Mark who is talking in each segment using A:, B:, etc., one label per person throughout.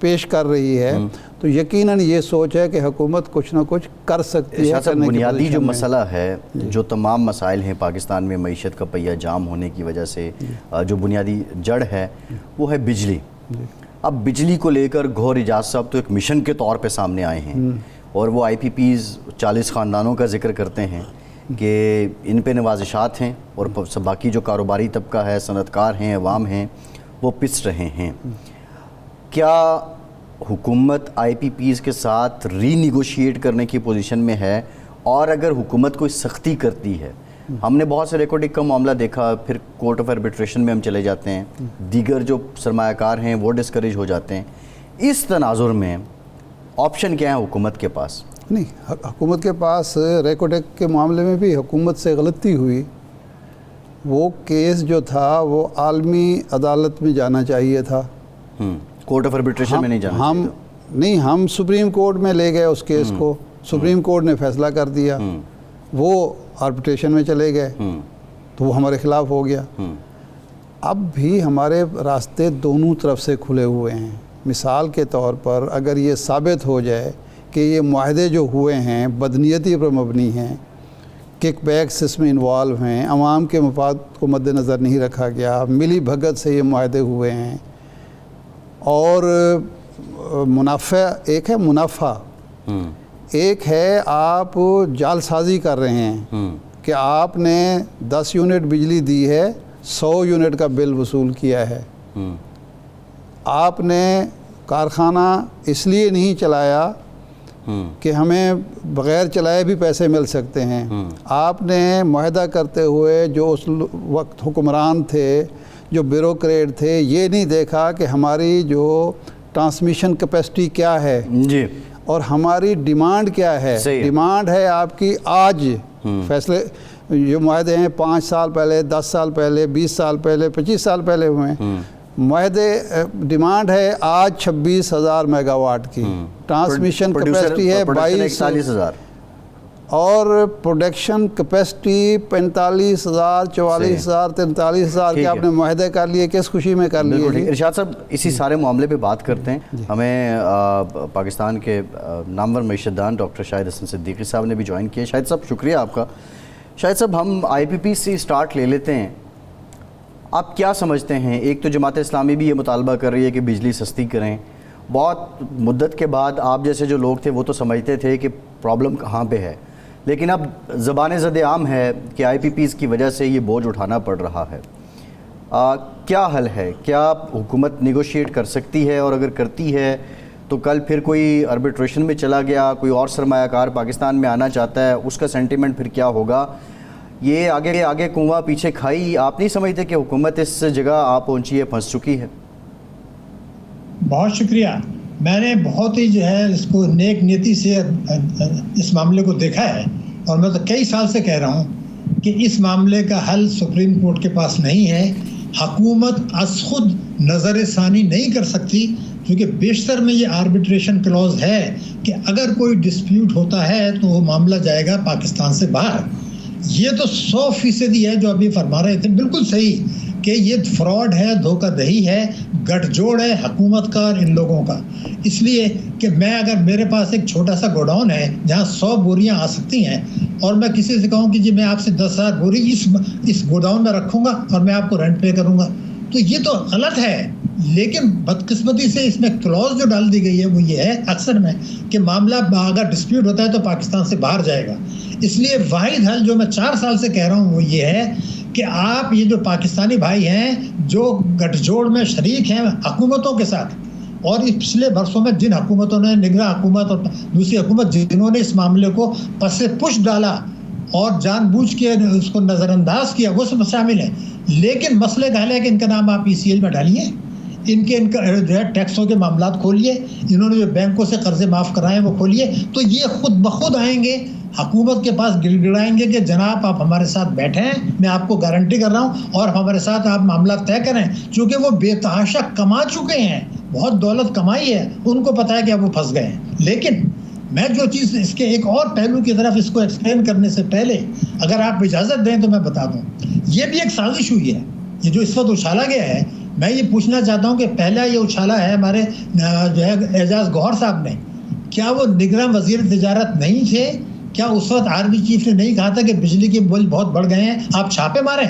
A: پیش کر رہی ہے تو یقیناً یہ سوچ ہے کہ حکومت کچھ نہ کچھ کر سکتی ہے.
B: بنیادی جو مسئلہ ہے، جو تمام مسائل ہیں پاکستان میں معیشت کا پہیہ جام ہونے کی وجہ سے، جو بنیادی جڑ ہے وہ ہے بجلی. اب بجلی کو لے کر گوہر ایجاز صاحب تو ایک مشن کے طور پہ سامنے آئے ہیں اور وہ آئی پی پیز 40 خاندانوں کا ذکر کرتے ہیں کہ ان پہ نوازشات ہیں اور باقی جو کاروباری طبقہ ہے، صنعت کار ہیں، عوام ہیں، وہ پس رہے ہیں. کیا حکومت آئی پی پیز کے ساتھ ری نیگوشیٹ کرنے کی پوزیشن میں ہے؟ اور اگر حکومت کوئی سختی کرتی ہے، ہم نے بہت سے ریکارڈنگ کا معاملہ دیکھا، پھر کورٹ آف آربیٹریشن میں ہم چلے جاتے ہیں، دیگر جو سرمایہ کار ہیں وہ ڈسکریج ہو جاتے ہیں. اس تناظر میں آپشن کیا ہے حکومت کے پاس؟
A: نہیں، حکومت کے پاس ریکوڈیک کے معاملے میں بھی حکومت سے غلطی ہوئی. وہ کیس جو تھا وہ عالمی عدالت میں جانا چاہیے تھا.
B: کورٹ آف آربیٹریشن میں نہیں جانا
A: نہیں، ہم سپریم کورٹ میں لے گئے اس کیس کو، سپریم کورٹ نے فیصلہ کر دیا، وہ آربیٹریشن میں چلے گئے تو وہ ہمارے خلاف ہو گیا. اب بھی ہمارے راستے دونوں طرف سے کھلے ہوئے ہیں. مثال کے طور پر اگر یہ ثابت ہو جائے کہ یہ معاہدے جو ہوئے ہیں بدنیتی پر مبنی ہیں، کک بیکس اس میں انوالو ہیں، عوام کے مفاد کو مد نظر نہیں رکھا گیا، ملی بھگت سے یہ معاہدے ہوئے ہیں، اور منافع ایک ہے، منافع ایک ہے آپ جال سازی کر رہے ہیں کہ آپ نے 10 یونٹ بجلی دی ہے، 100 یونٹ کا بل وصول کیا ہے. آپ نے کارخانہ اس لیے نہیں چلایا کہ ہمیں بغیر چلائے بھی پیسے مل سکتے ہیں. آپ نے معاہدہ کرتے ہوئے جو اس وقت حکمران تھے، جو بیوروکریٹ تھے، یہ نہیں دیکھا کہ ہماری جو ٹرانسمیشن کیپیسٹی کیا ہے
B: جی
A: اور ہماری ڈیمانڈ کیا ہے. ڈیمانڈ ہے آپ کی آج فیصلے جو معاہدے ہیں 5 سال پہلے، 10 سال پہلے، 20 سال پہلے، 25 سال پہلے ہوئے ہیں. معاہدے ڈیمانڈ ہے آج 26,000 میگا واٹ کی، ٹرانسمیشن کیپیسٹی ہے
B: 42,000
A: اور پروڈکشن کیپیسٹی 45,000 44,000 43,000 کے آپ نے معاہدے کر لیے. کس خوشی میں کر لیے؟
B: ارشاد صاحب اسی سارے معاملے پہ بات کرتے ہیں. ہمیں پاکستان کے نامور معیشت دان ڈاکٹر شاہد حسن صدیقی صاحب نے بھی جوائن کیا. شاہد صاحب شکریہ آپ کا. شاہد صاحب ہم آئی پی پی سے اسٹارٹ لے لیتے ہیں. آپ کیا سمجھتے ہیں؟ ایک تو جماعت اسلامی بھی یہ مطالبہ کر رہی ہے کہ بجلی سستی کریں. بہت مدت کے بعد آپ جیسے جو لوگ تھے وہ تو سمجھتے تھے کہ پرابلم کہاں پہ ہے، لیکن اب زبان زد عام ہے کہ آئی پی پیز کی وجہ سے یہ بوجھ اٹھانا پڑ رہا ہے. کیا حل ہے؟ کیا حکومت نیگوشیٹ کر سکتی ہے؟ اور اگر کرتی ہے تو کل پھر کوئی آربیٹریشن میں چلا گیا، کوئی اور سرمایہ کار پاکستان میں آنا چاہتا ہے، اس کا سینٹیمنٹ پھر کیا ہوگا؟ یہ آگے کنواں پیچھے کھائی. آپ نہیں سمجھتے کہ حکومت اس جگہ آپ پہنچی ہے، پھنس چکی ہے؟
C: بہت شکریہ. میں نے بہت ہی جو ہے اس کو نیک نیتی سے اس معاملے کو دیکھا ہے، اور میں تو کئی سال سے کہہ رہا ہوں کہ اس معاملے کا حل سپریم کورٹ کے پاس نہیں ہے. حکومت از خود نظر ثانی نہیں کر سکتی، کیونکہ بیشتر میں یہ آربیٹریشن کلوز ہے کہ اگر کوئی ڈسپیوٹ ہوتا ہے تو وہ معاملہ جائے گا پاکستان سے باہر. یہ تو 100% ہے جو ابھی فرما رہے تھے، بالکل صحیح کہ یہ فراڈ ہے، دھوکہ دہی ہے، گٹھ جوڑ ہے حکومت کا اور ان لوگوں کا. اس لیے کہ میں اگر میرے پاس ایک چھوٹا سا گوڈاؤن ہے جہاں 100 بوریاں آ سکتی ہیں، اور میں کسی سے کہوں کہ جی میں آپ سے 10,000 بوری اس گوڈاؤن میں رکھوں گا اور میں آپ کو رینٹ پے کروں گا، تو یہ تو غلط ہے. لیکن بدقسمتی سے اس میں کلوز جو ڈال دی گئی ہے وہ یہ ہے اکثر میں کہ معاملہ اگر ڈسپیوٹ ہوتا ہے تو پاکستان سے باہر جائے گا. اس لیے واحد حل جو میں 4 سال سے کہہ رہا ہوں وہ یہ ہے کہ آپ یہ جو پاکستانی بھائی ہیں جو گٹھ جوڑ میں شریک ہیں حکومتوں کے ساتھ، اور اس پچھلے برسوں میں جن حکومتوں نے، نگراں حکومت اور دوسری حکومت جنہوں نے اس معاملے کو پس پش ڈالا اور جان بوجھ کے اس کو نظر انداز کیا، وہ سب شامل ہیں. لیکن مسئلے کا حل ہے کہ ان کا نام آپ ECL میں ڈالیے، ان کا جو ہے ٹیکسوں کے معاملات کھولیے، انہوں نے جو بینکوں سے قرضے معاف کرائے ہیں وہ کھولیے، تو یہ خود بخود آئیں گے حکومت کے پاس گڑ گڑائیں گے کہ جناب آپ ہمارے ساتھ بیٹھے ہیں، میں آپ کو گارنٹی کر رہا ہوں، اور ہمارے ساتھ آپ معاملات طے کریں. چونکہ وہ بے تحاشا کما چکے ہیں، بہت دولت کمائی ہے، ان کو پتہ ہے کہ اب وہ پھنس گئے ہیں. لیکن میں جو چیز اس کے ایک اور پہلو کی طرف اس کو ایکسپلین کرنے سے پہلے اگر آپ اجازت دیں تو میں بتا دوں، یہ بھی ایک سازش ہوئی ہے. یہ جو اس وقت اچھالا گیا ہے، میں یہ پوچھنا چاہتا ہوں کہ پہلا یہ اچھالا ہے ہمارے جو ہے اعجاز گوہر صاحب نے، کیا وہ نگراں وزیر تجارت نہیں تھے؟ کیا اس وقت آرمی چیف نے نہیں کہا تھا کہ بجلی کے بل بہت بڑھ گئے ہیں، آپ چھاپے ماریں؟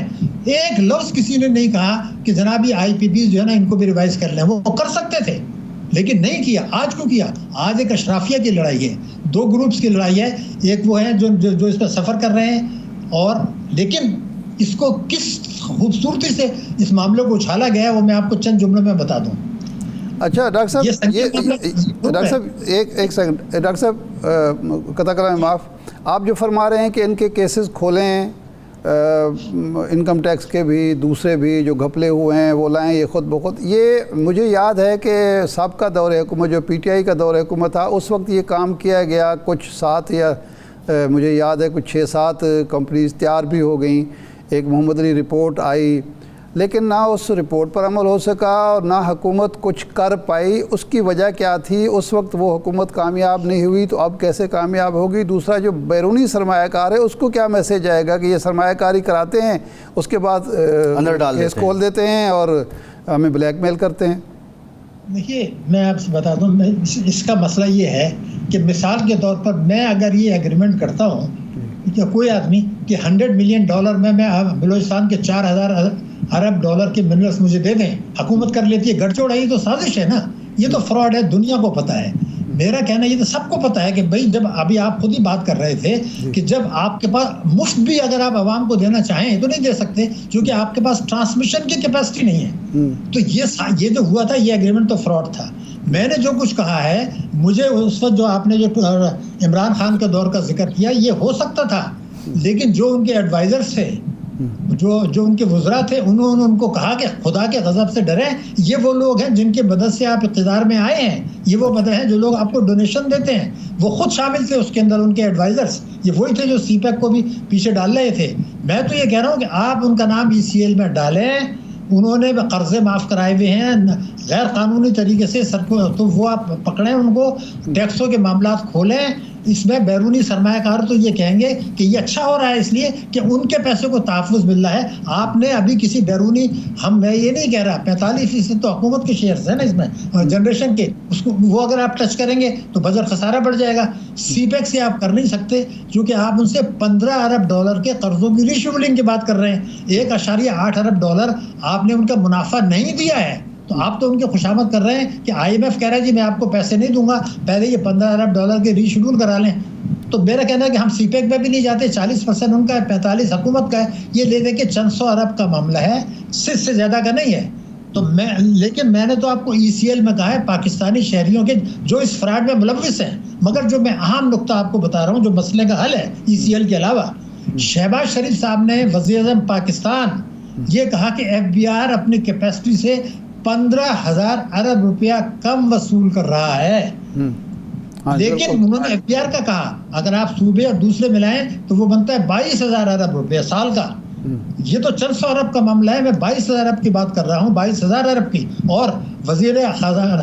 C: ایک لفظ کسی نے نہیں کہا کہ جناب یہ آئی پی پی جو ہے نا ان کو بھی ریوائز کر لیں، وہ کر سکتے تھے لیکن نہیں کیا۔ آج کیوں کیا؟ آج ایک اشرافیہ کی لڑائی ہے، دو گروپس کی لڑائی ہے، ایک وہ ہے جو اس پہ سفر کر رہے ہیں، اور لیکن اس کو کس خوبصورتی سے اس معاملے کو اچھالا گیا ہے وہ میں آپ کو چند جملوں میں بتا دوں۔
A: اچھا ڈاکٹر صاحب، ڈاکٹر صاحب ایک سیکنڈ، ڈاکٹر صاحب قطع کریں معاف، آپ جو فرما رہے ہیں کہ ان کے کیسز کھولیں، انکم ٹیکس کے بھی دوسرے بھی جو گھپلے ہوئے ہیں وہ لائیں یہ خود بخود، یہ مجھے یاد ہے کہ سابقہ دور حکومت جو پی ٹی آئی کا دور حکومت تھا اس وقت یہ کام کیا گیا، کچھ 7 یا مجھے یاد ہے کچھ 6-7 کمپنیز تیار بھی ہو گئیں، ایک محمد علی رپورٹ آئی، لیکن نہ اس رپورٹ پر عمل ہو سکا اور نہ حکومت کچھ کر پائی۔ اس کی وجہ کیا تھی؟ اس وقت وہ حکومت کامیاب نہیں ہوئی تو اب کیسے کامیاب ہوگی؟ دوسرا جو بیرونی سرمایہ کار ہے اس کو کیا میسیج آئے گا کہ یہ سرمایہ کاری کراتے ہیں اس کے بعد کیس کھول دیتے ہیں اور ہمیں بلیک میل کرتے ہیں؟
C: دیکھیے میں آپ سے بتا دوں، اس کا مسئلہ یہ ہے کہ مثال کے طور پر میں اگر یہ ایگریمنٹ کرتا ہوں کہ کوئی آدمی کہ $100 ملین میں بلوچستان کے 4,000 ارب ڈالر کے منرلس مجھے دے دیں، حکومت کر لیتی ہے، گڑ چوڑ ہے، یہ تو سازش ہے نا، یہ تو فراڈ ہے، دنیا کو پتہ ہے۔ میرا کہنا یہ تو سب کو پتہ ہے کہ بھائی جب ابھی آپ خود ہی بات کر رہے تھے کہ جب آپ کے پاس مفت بھی اگر آپ عوام کو دینا چاہیں تو نہیں دے سکتے کیونکہ آپ کے پاس ٹرانسمیشن کی کیپیسٹی نہیں ہے۔ تو یہ جو ہوا تھا یہ ایگریمنٹ تو فراڈ تھا۔ میں نے جو کچھ کہا ہے، مجھے اس وقت جو آپ نے جو عمران خان کے دور کا ذکر کیا یہ ہو سکتا تھا، لیکن جو ان کے ایڈوائزرز تھے، جو ان کے وزراء تھے، انہوں نے ان کو کہا کہ خدا کے غضب سے ڈریں، یہ وہ لوگ ہیں جن کے مدد سے آپ اقتدار میں آئے ہیں، یہ وہ مدد ہیں جو لوگ آپ کو ڈونیشن دیتے ہیں، وہ خود شامل تھے اس کے اندر، ان کے ایڈوائزرز یہ وہی تھے جو سی پیک کو بھی پیچھے ڈال رہے تھے۔ میں تو یہ کہہ رہا ہوں کہ آپ ان کا نام ECL میں ڈالیں، انہوں نے قرضے معاف کرائے ہوئے ہیں غیر قانونی طریقے سے، تو وہ آپ پکڑیں، ان کو ٹیکسوں کے معاملات کھولیں۔ اس میں بیرونی سرمایہ کار تو یہ کہیں گے کہ یہ اچھا ہو رہا ہے اس لیے کہ ان کے پیسے کو تحفظ مل رہا ہے۔ آپ نے ابھی کسی بیرونی، میں یہ نہیں کہہ رہا، 45% تو حکومت کے شیئرز ہیں نا اس میں جنریشن کے، اس کو وہ اگر آپ ٹچ کریں گے تو بجٹ خسارہ بڑھ جائے گا۔ سی پیک سے آپ کر نہیں سکتے کیونکہ آپ ان سے $15 ارب کے قرضوں کی ریشیڈولنگ کی بات کر رہے ہیں، $1.8 ارب آپ نے ان کا منافع نہیں دیا ہے، تو آپ تو ان کے خوشامد کر رہے ہیں کہ IMF کہہ رہا ہے جی میں آپ کو پیسے نہیں دوں گا، پہلے یہ $15 ارب کے ریشیڈول کرا لیں۔ تو میرا کہنا ہے کہ ہم سی پیک میں بھی نہیں جاتے، 40% ان کا ہے، 45 حکومت کا ہے، یہ لے لے کے چند سو ارب کا معاملہ ہے، سے زیادہ کا نہیں ہے۔ تو لیکن میں نے تو آپ کو ECL میں کہا ہے پاکستانی شہریوں کے جو اس فراڈ میں ملوث ہیں، مگر جو میں اہم نقطہ آپ کو بتا رہا ہوں جو مسئلے کا حل ہے ECL کے علاوہ، شہباز شریف صاحب نے وزیر اعظم پاکستان یہ کہا کہ FBR اپنی کیپیسٹی سے 15,000 ارب روپیہ کم وصول کر رہا ہے، لیکن انہوں نے FBR کا کہا اگر آپ صوبے اور دوسرے ملائیں تو وہ بنتا ہے 22,000 ارب روپیہ سال کا۔ یہ تو چند سو ارب کا معاملہ ہے، میں 22,000 ارب کی بات کر رہا ہوں، 22,000 ارب کی، اور وزیر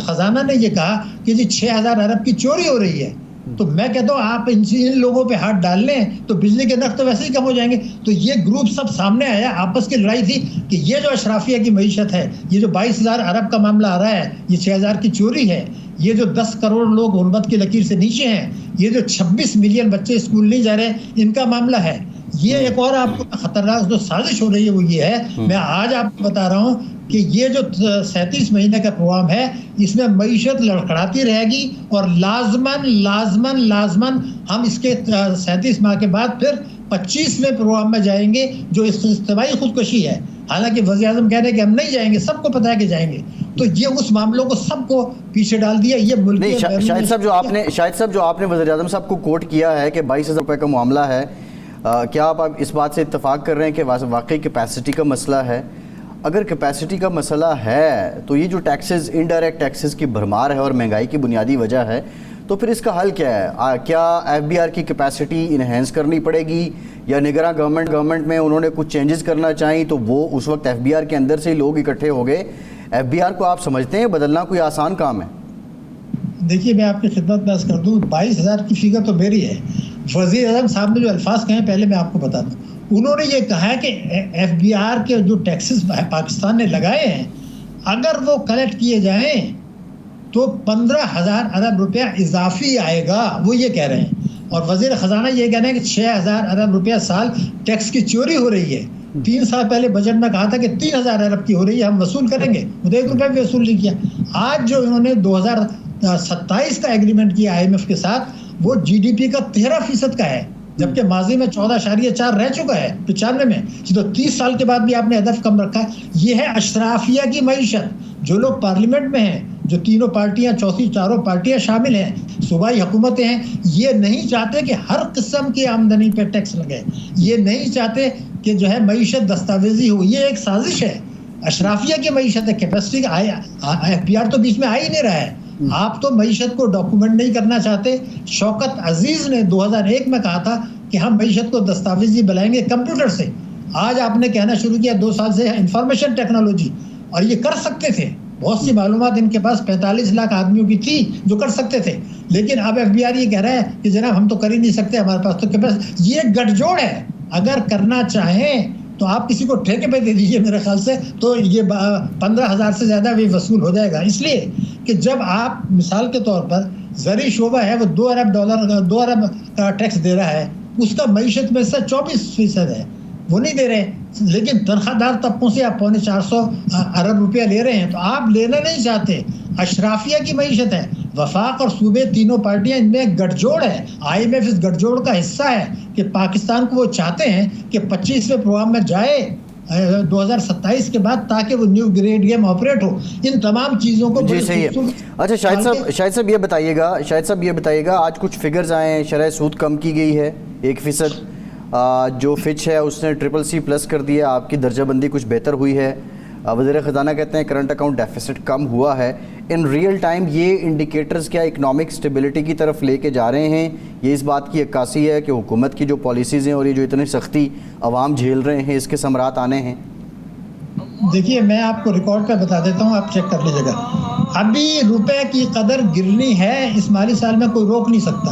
C: خزانہ نے یہ کہا کہ جی 6,000 ارب کی چوری ہو رہی ہے۔ تو میں کہتا ہوں آپ ان لوگوں پہ ہاتھ ڈال لیں تو بجلی کے نرخ تو ویسے ہی کم ہو جائیں گے۔ تو یہ گروپ سب سامنے آیا، آپس کی لڑائی تھی کہ یہ جو اشرافیہ کی معیشت ہے، یہ جو 22,000 ارب کا معاملہ آ رہا ہے، یہ 6,000 کی چوری ہے، یہ جو 10 کروڑ لوگ غربت کی لکیر سے نیچے ہیں، یہ جو 26 ملین بچے اسکول نہیں جا رہے ہیں، ان کا معاملہ ہے۔ یہ ایک اور آپ کو خطرناک جو سازش ہو رہی ہے وہ یہ ہے، میں آج آپ کو بتا رہا ہوں کہ یہ جو 37 مہینے کا پروگرام ہے اس میں معیشت لڑکھڑاتی رہے گی، اور لازماً ہم اس کے 37 ماہ کے بعد پھر 25ویں پروگرام میں جائیں گے جو اجتماعی خودکشی ہے۔ حالانکہ وزیر اعظم کہہ رہے ہیں کہ ہم نہیں جائیں گے، سب کو پتہ ہے کہ جائیں گے، تو یہ اس معاملوں کو سب کو پیچھے ڈال دیا۔ یہ ملک
B: شاہد صاحب جو آپ نے وزیر اعظم صاحب کو کوٹ کیا ہے کہ 22,000 روپے کا معاملہ ہے، کیا آپ اس بات سے اتفاق کر رہے ہیں کہ واقعی کیپیسٹی کا مسئلہ ہے؟ اگر کیپیسٹی کا مسئلہ ہے تو یہ جو ٹیکسز، انڈائریکٹ ٹیکسز کی بھرمار ہے اور مہنگائی کی بنیادی وجہ ہے، تو پھر اس کا حل کیا ہے؟ کیا FBR کی کیپیسٹی انہینس کرنی پڑے گی، یا نگراں گورنمنٹ میں انہوں نے کچھ چینجز کرنا چاہیں تو وہ اس وقت FBR کے اندر سے ہی لوگ اکٹھے ہو گئے؟ FBR کو آپ سمجھتے ہیں بدلنا کوئی آسان کام ہے؟
C: دیکھیے میں آپ کی خدمت میں عرض کر دوں، 22,000 کی فگر تو میری ہے، وزیر اعظم صاحب نے جو الفاظ کہے پہلے میں آپ کو بتا دوں، انہوں نے یہ کہا ہے کہ FBR کے جو ٹیکسز پاکستان نے لگائے ہیں، اگر وہ کلیکٹ کیے جائیں تو 15,000 ارب روپیہ اضافی آئے گا، وہ یہ کہہ رہے ہیں. اور وزیر خزانہ یہ کہہ رہے ہیں کہ 6,000 ارب روپیہ سال ٹیکس کی چوری ہو رہی ہے. 3 سال پہلے بجٹ میں کہا تھا کہ 3,000 ارب کی ہو رہی ہے، ہم وصول کریں گے، وہ 1 روپیہ بھی وصول نہیں کیا. آج جو انہوں نے 2027 کا ایگریمنٹ کیا IMF کے ساتھ، وہ GDP کا 13% کا ہے، جبکہ ماضی میں 14.4 رہ چکا ہے 95 میں. تو 30 سال کے بعد بھی آپ نے ہدف کم رکھا ہے. یہ ہے اشرافیہ کی معیشت. جو لوگ پارلیمنٹ میں ہیں، جو تینوں پارٹیاں، چاروں پارٹیاں شامل ہیں، صوبائی حکومتیں ہیں، یہ نہیں چاہتے کہ ہر قسم کی آمدنی پہ ٹیکس لگے. یہ نہیں چاہتے کہ جو ہے معیشت دستاویزی ہو. یہ ایک سازش ہے، اشرافیہ کی معیشت ہے. کیپیسٹی کا FPR تو بیچ میں آ ہی نہیں رہا ہے. آپ تو معیشت کو ڈاکومنٹ نہیں کرنا چاہتے. شوکت عزیز نے 2001 میں کہا تھا کہ ہم معیشت کو دستاویزی بنائیں گے کمپیوٹر سے. آج آپ نے کہنا شروع کیا 2 سال سے انفارمیشن ٹیکنالوجی، اور یہ کر سکتے تھے. بہت سی معلومات ان کے پاس 45 لاکھ آدمیوں کی تھی جو کر سکتے تھے. لیکن اب FBR یہ کہہ رہا ہے کہ جناب ہم تو کر ہی نہیں سکتے، ہمارے پاس تو کیپیسٹی. یہ گٹھ جوڑ ہے. اگر کرنا چاہیں تو آپ کسی کو ٹھیکے پہ دے دیجئے، میرے خیال سے تو یہ 15,000 سے زیادہ بھی وصول ہو جائے گا. اس لیے کہ جب آپ مثال کے طور پر زرعی شعبہ ہے، وہ $2 ارب کا ٹیکس دے رہا ہے، اس کا معیشت میں سے 24% ہے، وہ نہیں دے رہے. لیکن تنخواہ دار طبقوں سے آپ 450 ارب روپیہ لے رہے ہیں، تو آپ لینا نہیں چاہتے. اشرافیہ کی معیشت ہے. وفاق اور صوبے تینوں پارٹیاں، ان میں ایک گٹھ جوڑ ہے. IMF اس گٹھ جوڑ کا حصہ ہے کہ پاکستان کو وہ چاہتے ہیں کہ 25ویں پروگرام میں جائے 2027 کے بعد، تاکہ وہ نیو گریڈ گیم آپریٹ ہو. ان تمام چیزوں کو
B: جی صحیح ہے. اچھا شاہد صاحب یہ بتائیے گا آج کچھ فگرز آئے ہیں. شرح سود کم کی گئی ہے 1%. جو فچ ہے اس نے CCC+ کر دیا. آپ کی درجہ بندی کچھ بہتر ہوئی ہے. وزیر خزانہ کہتے ہیں کرنٹ اکاؤنٹ ڈیفیسٹ کم ہوا ہے. ان ریئل ٹائم یہ انڈیکیٹرز کیا اکنامک سٹیبلٹی کی طرف لے کے جا رہے ہیں؟ یہ اس بات کی عکاسی ہے کہ حکومت کی جو پالیسیز ہیں اور یہ جو اتنی سختی عوام جھیل رہے ہیں، اس کے ثمرات آنے ہیں؟
C: دیکھیے میں آپ کو ریکارڈ پہ بتا دیتا ہوں، آپ چیک کر لیجیے گا. ابھی روپے کی قدر گرنی ہے، اس مالی سال میں کوئی روک نہیں سکتا.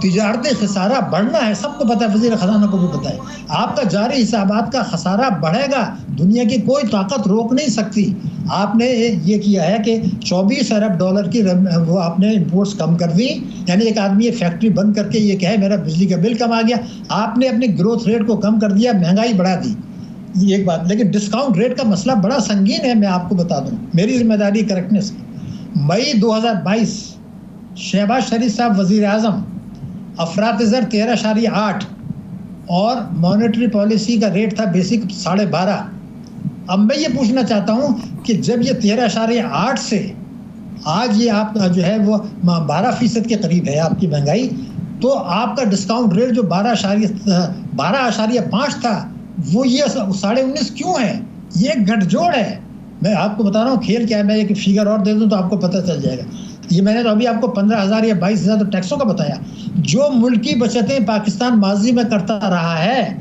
C: تجارتی خسارہ بڑھنا ہے، سب کو پتہ ہے، وزیر خزانہ کو بھی پتہ ہے. آپ کا جاری حسابات کا خسارہ بڑھے گا، دنیا کی کوئی طاقت روک نہیں سکتی. آپ نے یہ کیا ہے کہ $24 ارب کی وہ آپ نے امپورٹس کم کر دی. یعنی ایک آدمی یہ فیکٹری بند کر کے یہ کہے میرا بجلی کا بل کم آ گیا. آپ نے اپنی گروتھ ریٹ کو کم کر دیا، مہنگائی بڑھا دی. یہ ایک بات. لیکن ڈسکاؤنٹ ریٹ کا مسئلہ بڑا سنگین ہے. میں آپ کو بتا دوں، میری ذمہ داری کریکٹنس کی. مئی 2022 شہباز شریف صاحب وزیر اعظم، افراط زر 13.8 اور مانیٹری پالیسی کا ریٹ تھا بیسک 12.5. اب میں یہ پوچھنا چاہتا ہوں کہ جب یہ 13.8 سے آج یہ آپ کا جو ہے وہ 12% کے قریب ہے آپ کی مہنگائی، تو آپ کا ڈسکاؤنٹ ریٹ جو 12.5 تھا وہ یہ 19.5 کیوں ہے؟ یہ ایک گٹھ جوڑ ہے. میں آپ کو بتا رہا ہوں کھیل کیا ہے. میں ایک فگر اور دے دوں تو آپ کو پتہ چل جائے گا. یہ میں نے تو ابھی آپ کو 15,000 یا 22,000 ٹیکسوں کا بتایا. جو ملکی بچتیں پاکستان ماضی میں کرتا رہا ہے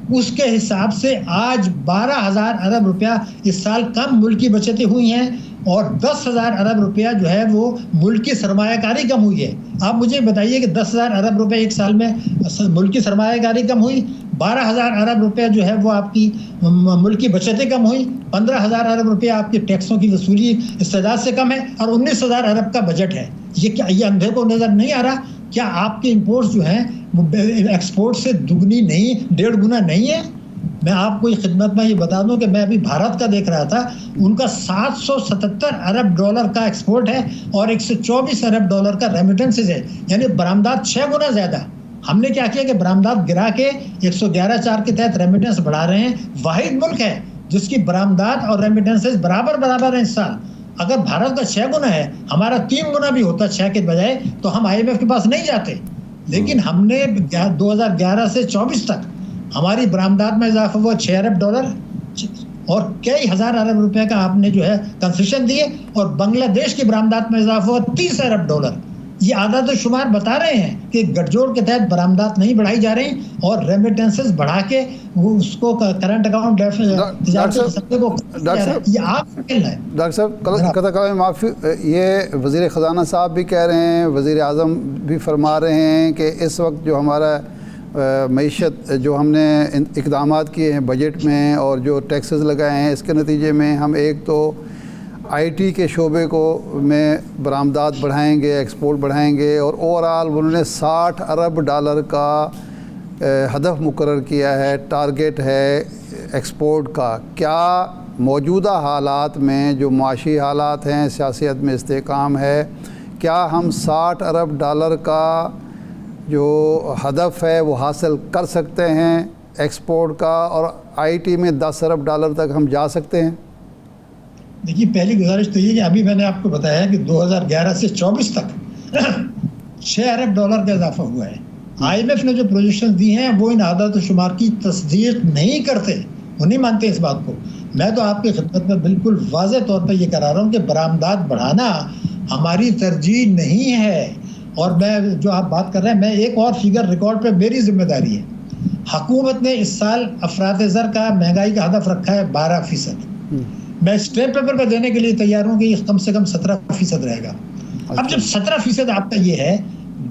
C: اس کے حساب سے آج 12,000 ارب روپیہ اس سال کم ملکی بچتیں ہوئی ہیں، اور 10,000 ارب روپیہ جو ہے وہ ملکی سرمایہ کاری کم ہوئی ہے. آپ مجھے بتائیے کہ 10,000 ارب روپے ایک سال میں ملکی سرمایہ کاری کم ہوئی، 12,000 ارب روپے جو ہے وہ آپ کی ملکی بچتیں کم ہوئی، 15,000 ارب روپے آپ کی ٹیکسوں کی وصولی استعداد سے کم ہے، اور 19,000 ارب کا بجٹ ہے. یہ کیا یہ اندھے کو نظر نہیں آ رہا؟ کیا آپ کے امپورٹس جو ہیں وہ ایکسپورٹ سے دگنی نہیں، 1.5 گنا نہیں ہے؟ میں آپ کو خدمت میں یہ بتا دوں کہ میں ابھی بھارت کا دیکھ رہا تھا، ان کا $777 ارب کا ایکسپورٹ ہے اور $124 ارب کا ریمیٹنسز ہے. یعنی برآمدات 6 گنا زیادہ. ہم نے کیا کیا کہ برآمدات گرا کے 111.4 کے تحت ریمیٹنس بڑھا رہے ہیں. واحد ملک ہے جس کی برآمدات اور ریمیٹنسز برابر ہیں اس سال. اگر بھارت کا 6 گنا ہے، ہمارا 3 گنا بھی ہوتا 6 کے بجائے، تو ہم IMF کے پاس نہیں جاتے. لیکن ہم نے 2011 سے 24 تک ہماری برآمدات میں اضافہ ہوا $6 ارب اور کئی ہزار ارب روپے کا آپ نے جو ہے کنسیشن دیے، اور بنگلہ دیش کی برآمدات میں اضافہ ہوا $30 ارب. یہ اعداد و شمار بتا رہے ہیں کہ گٹھ جوڑ کے تحت برآمدات نہیں بڑھائی جا رہی، اور ریمیٹنسز بڑھا کے وہ اس کو کرنٹ اکاؤنٹ
B: ڈاکٹر صاحب
A: قطع کلام معافی، یہ وزیر خزانہ صاحب بھی کہہ رہے ہیں، وزیر اعظم بھی فرما رہے ہیں کہ اس وقت جو ہمارا معیشت جو ہم نے اقدامات کیے ہیں بجٹ میں اور جو ٹیکسز لگائے ہیں، اس کے نتیجے میں ہم ایک تو آئی ٹی کے شعبے کو میں برآمدات بڑھائیں گے، ایکسپورٹ بڑھائیں گے، اور اوورآل انہوں نے $60 ارب کا ہدف مقرر کیا ہے، ٹارگیٹ ہے ایکسپورٹ کا۔ کیا موجودہ حالات میں جو معاشی حالات ہیں، سیاست میں استحکام ہے، کیا ہم $60 ارب کا جو ہدف ہے وہ حاصل کر سکتے ہیں ایکسپورٹ کا، اور آئی ٹی میں $10 ارب تک ہم جا سکتے ہیں؟
C: دیکھیے، پہلی گزارش تو یہ کہ ابھی میں نے آپ کو بتایا کہ 2011 سے 24 تک $6 ارب کا اضافہ ہوا ہے۔ آئی ایم ایف نے جو پروجیکشن دی ہیں وہ ان اعداد و شمار کی تصدیق نہیں کرتے، وہ نہیں مانتے اس بات کو۔ میں تو آپ کی خدمت میں بالکل واضح طور پر یہ کرا رہا ہوں کہ برآمدات بڑھانا ہماری ترجیح نہیں ہے۔ اور میں جو آپ بات کر رہے ہیں، میں ایک اور فگر ریکارڈ پہ میری ذمہ داری ہے۔ حکومت نے اس سال افراط زر کا مہنگائی کا ہدف رکھا ہے 12%۔ میں اسٹیمپ پیپر پہ دینے کے لیے تیار ہوں کہ یہ کم سے کم 17% رہے گا۔ اب جب 17% آپ کا یہ ہے،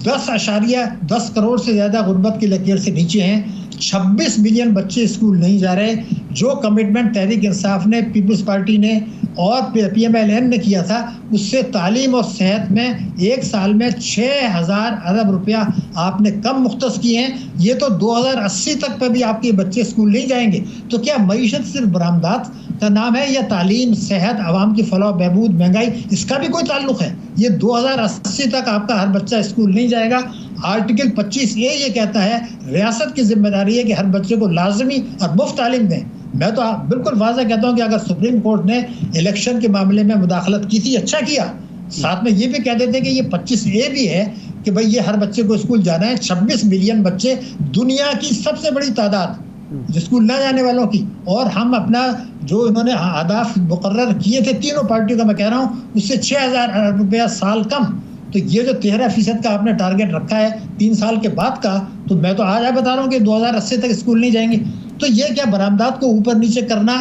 C: 10.10 کروڑ سے زیادہ غربت کی لکیر سے نیچے ہیں، 26 ملین بچے اسکول نہیں جا رہے، جو کمٹمنٹ تحریک انصاف نے، پیپلز پارٹی نے اور پی ایم ایل این نے کیا تھا، اس سے تعلیم اور صحت میں ایک سال میں 6,000 ارب روپیہ آپ نے کم مختص کیے ہیں۔ یہ تو 2080 تک پہ بھی آپ کے بچے اسکول نہیں جائیں گے۔ تو کیا معیشت صرف برآمدات کا نام ہے، یا تعلیم، صحت، عوام کی فلاح و بہبود، مہنگائی، اس کا بھی کوئی تعلق ہے؟ یہ 2080 تک آپ کا ہر بچہ اسکول نہیں جائے گا۔ آرٹیکل 25A یہ کہتا ہے ریاست کی ذمہ داری ہے کہ ہر بچے کو لازمی اور مفت تعلیم دیں۔ میں تو بالکل واضح کہتا ہوں کہ اگر سپریم کورٹ نے الیکشن کے معاملے میں مداخلت کی تھی، اچھا کیا۔ ساتھ میں یہ بھی کہہ دیتے کہ یہ 25A بھی ہے کہ بھئی یہ ہر بچے کو اسکول جانا ہے۔ 26 ملین بچے، دنیا کی سب سے بڑی تعداد اسکول نہ جانے والوں کی، اور ہم اپنا جو انہوں نے اہداف مقرر کیے تھے تینوں پارٹیوں کا میں کہہ رہا ہوں، اس سے 6,000 ارب روپیہ سال کم۔ تو یہ جو 13% کا آپ نے ٹارگیٹ رکھا ہے 3 سال کے بعد کا، تو میں تو آج بتا رہا ہوں کہ 2080 تک اسکول نہیں جائیں گے۔ تو یہ کیا برآمدات کو اوپر نیچے کرنا،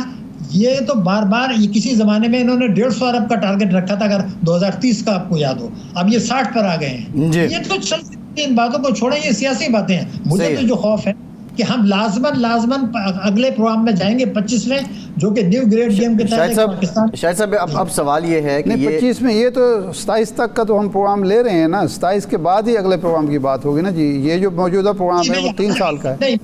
C: یہ تو بار بار، یہ کسی زمانے میں انہوں نے 150 ارب کا ٹارگیٹ رکھا تھا، اگر 2030 کا آپ کو یاد ہو، اب یہ 60 پر آ گئے ہیں۔ یہ تو چل سکتی، ان باتوں کو چھوڑیں، یہ سیاسی باتیں ہیں۔ مجھے تو جو خوف ہے کہ ہم لازماً اگلے پروگرام میں جائیں گے 25ویں، جو کہ نیو گریڈ گیم کے تحت پاکستان۔
B: شاہد صاحب اب سوال یہ ہے کہ
A: 25 میں، یہ تو 27 تک کا تو ہم پروگرام لے رہے ہیں نا، 27 کے بعد ہی اگلے پروگرام کی بات ہوگی نا جی۔ یہ جو موجودہ پروگرام ہے وہ 3 سال کا ہے۔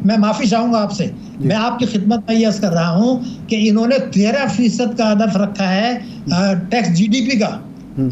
C: میں معافی چاہوں گا آپ سے، میں آپ کی خدمت میں یہ عرض کر رہا ہوں کہ انہوں نے 13% کا ہدف رکھا ہے ٹیکس جی ڈی پی کا۔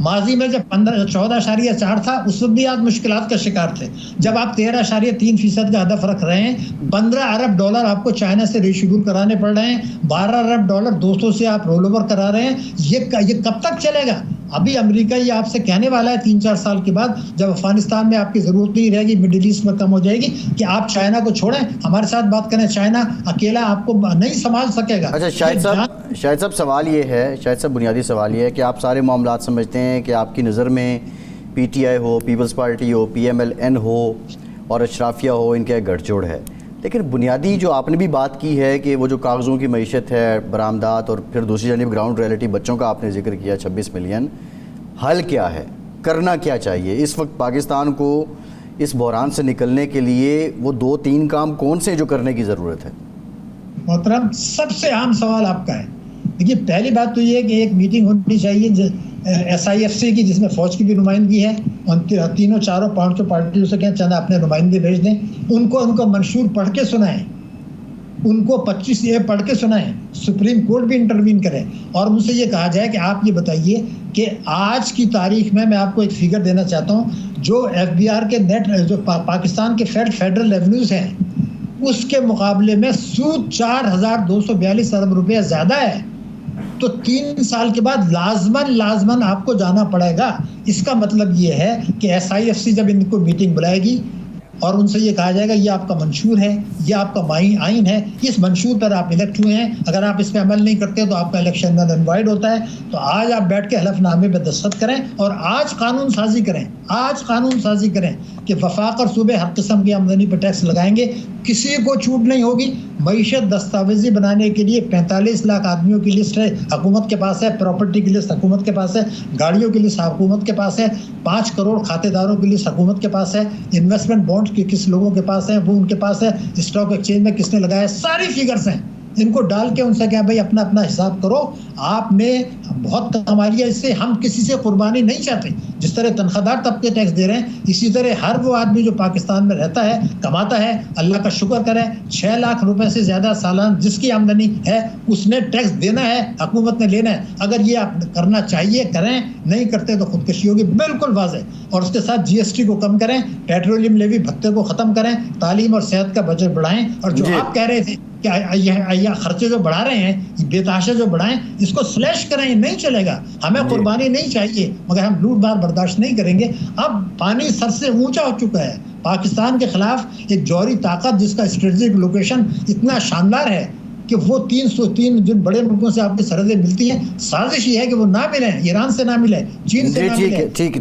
C: ماضی میں جب 14.4 تھا، اس وقت بھی آپ مشکلات کا شکار تھے۔ جب آپ 13.3% کا ہدف رکھ رہے ہیں، $15 ارب آپ کو چائنا سے ریشیڈول کرانے پڑ رہے ہیں، $12 ارب دوستوں سے آپ رول اوور کرا رہے ہیں، یہ کب تک چلے گا؟ ابھی امریکہ یہ آپ سے کہنے والا ہے 3-4 سال کے بعد، جب افغانستان میں آپ کی ضرورت نہیں رہے گی، مڈل ایسٹ میں کم ہو جائے گی، کہ آپ چائنا کو چھوڑیں، ہمارے ساتھ بات کریں۔ چائنا اکیلا آپ کو نہیں سنبھال سکے گا۔
B: اچھا شاہد صاحب سوال یہ ہے، شاہد صاحب بنیادی سوال یہ ہے کہ آپ سارے معاملات سمجھتے ہیں کہ آپ کی نظر میں پی ٹی آئی ہو، پیپلز پارٹی ہو، پی ایم ایل این ہو اور اشرافیہ ہو، ان کا ایک گٹھ جوڑ ہے، لیکن بنیادی جو آپ نے بھی بات کی ہے کہ وہ جو کاغذوں کی معیشت ہے، برآمدات، اور پھر دوسری جانب گراؤنڈ ریئلٹی بچوں کا آپ نے ذکر کیا 26 ملین، حل کیا ہے؟ کرنا کیا چاہیے اس وقت پاکستان کو اس بحران سے نکلنے کے لیے؟ وہ 2-3 کام کون سے جو کرنے کی ضرورت ہے؟
C: محترم، سب سے عام سوال آپ کا ہے۔ دیکھیے، پہلی بات تو یہ ہے کہ ایک میٹنگ ہونی چاہیے SIFC کی، جس میں فوج کی بھی نمائندگی ہے، ان تینوں چاروں پانچوں پارٹیوں سے کہیں چند اپنے نمائندے بھیج دیں، ان کو منشور پڑھ کے سنائیں، ان کو 25A پڑھ کے سنائیں، سپریم کورٹ بھی انٹروین کرے، اور ان سے یہ کہا جائے کہ آپ یہ بتائیے کہ آج کی تاریخ میں آپ کو ایک فگر دینا چاہتا ہوں، جو FBR کے نیٹ، جو پاکستان کے فیڈرل ریونیوز ہیں، اس کے مقابلے میں سود 4,242 ارب روپیہ زیادہ ہے۔ تو 3 سال کے بعد لازماً آپ کو جانا پڑے گا۔ اس کا مطلب یہ ہے کہ SIFC جب ان کو میٹنگ بلائے گی اور ان سے یہ کہا جائے گا یہ آپ کا منشور ہے، یہ آپ کا آئین ہے، اس منشور پر آپ الیکٹ ہوئے ہیں، اگر آپ اس پہ عمل نہیں کرتے تو آپ کا الیکشن نل اینڈ وائڈ ہوتا ہے۔ تو آج آپ بیٹھ کے حلف نامے پہ دستخط کریں اور آج قانون سازی کریں کہ وفاق اور صوبے ہر قسم کی آمدنی پہ ٹیکس لگائیں گے، کسی کو چھوٹ نہیں ہوگی۔ معیشت دستاویزی بنانے کے لیے 45 لاکھ آدمیوں کی لسٹ ہے حکومت کے پاس ہے، پراپرٹی کی لسٹ حکومت کے پاس ہے، گاڑیوں کی لسٹ حکومت کے پاس ہے، 5 کروڑ کھاتے داروں کی لسٹ حکومت کے پاس ہے، انویسٹمنٹ بانڈ کس لوگوں کے پاس ہیں وہ ان کے پاس ہے، اسٹاک ایکسچینج میں کس نے لگایا، ساری فگرز ہیں۔ ان کو ڈال کے ان سے کہا بھائی اپنا اپنا حساب کرو, آپ نے بہت کما لیا, اس سے ہم کسی سے قربانی نہیں چاہتے. جس طرح تنخواہ دار طبقے ٹیکس دے رہے ہیں, اسی طرح ہر وہ آدمی جو پاکستان میں رہتا ہے, کماتا ہے, اللہ کا شکر کرے. 6 لاکھ روپے سے زیادہ سالانہ جس کی آمدنی ہے اس نے ٹیکس دینا ہے, حکومت نے لینا ہے. اگر یہ آپ کرنا چاہیے کریں, نہیں کرتے تو خودکشی ہوگی, بالکل واضح. اور اس کے ساتھ GST کو کم کریں, پیٹرولیم لیوی بھتے کو ختم کریں, تعلیم اور صحت کا بجٹ بڑھائیں. اور جو آپ کہہ رہے تھے کہ یہ خرچے جو بڑھا رہے ہیں, بے تحاشا جو بڑھائیں, اس کو سلیش کریں. نہیں چلے گا, ہمیں قربانی نہیں چاہیے, مگر ہم لوٹ مار برداشت نہیں کریں گے. اب پانی سر سے اونچا ہو چکا ہے. پاکستان کے خلاف ایک جوہری طاقت جس کا اسٹریٹجک لوکیشن اتنا شاندار ہے کہ وہ 303 جن بڑے ملکوں سے آپ کی سرحدیں ملتی ہیں, سازش یہ ہے کہ وہ نہ ملیں, ایران سے نہ ملیں, چین سے نہ ملیں.
B: ٹھیک.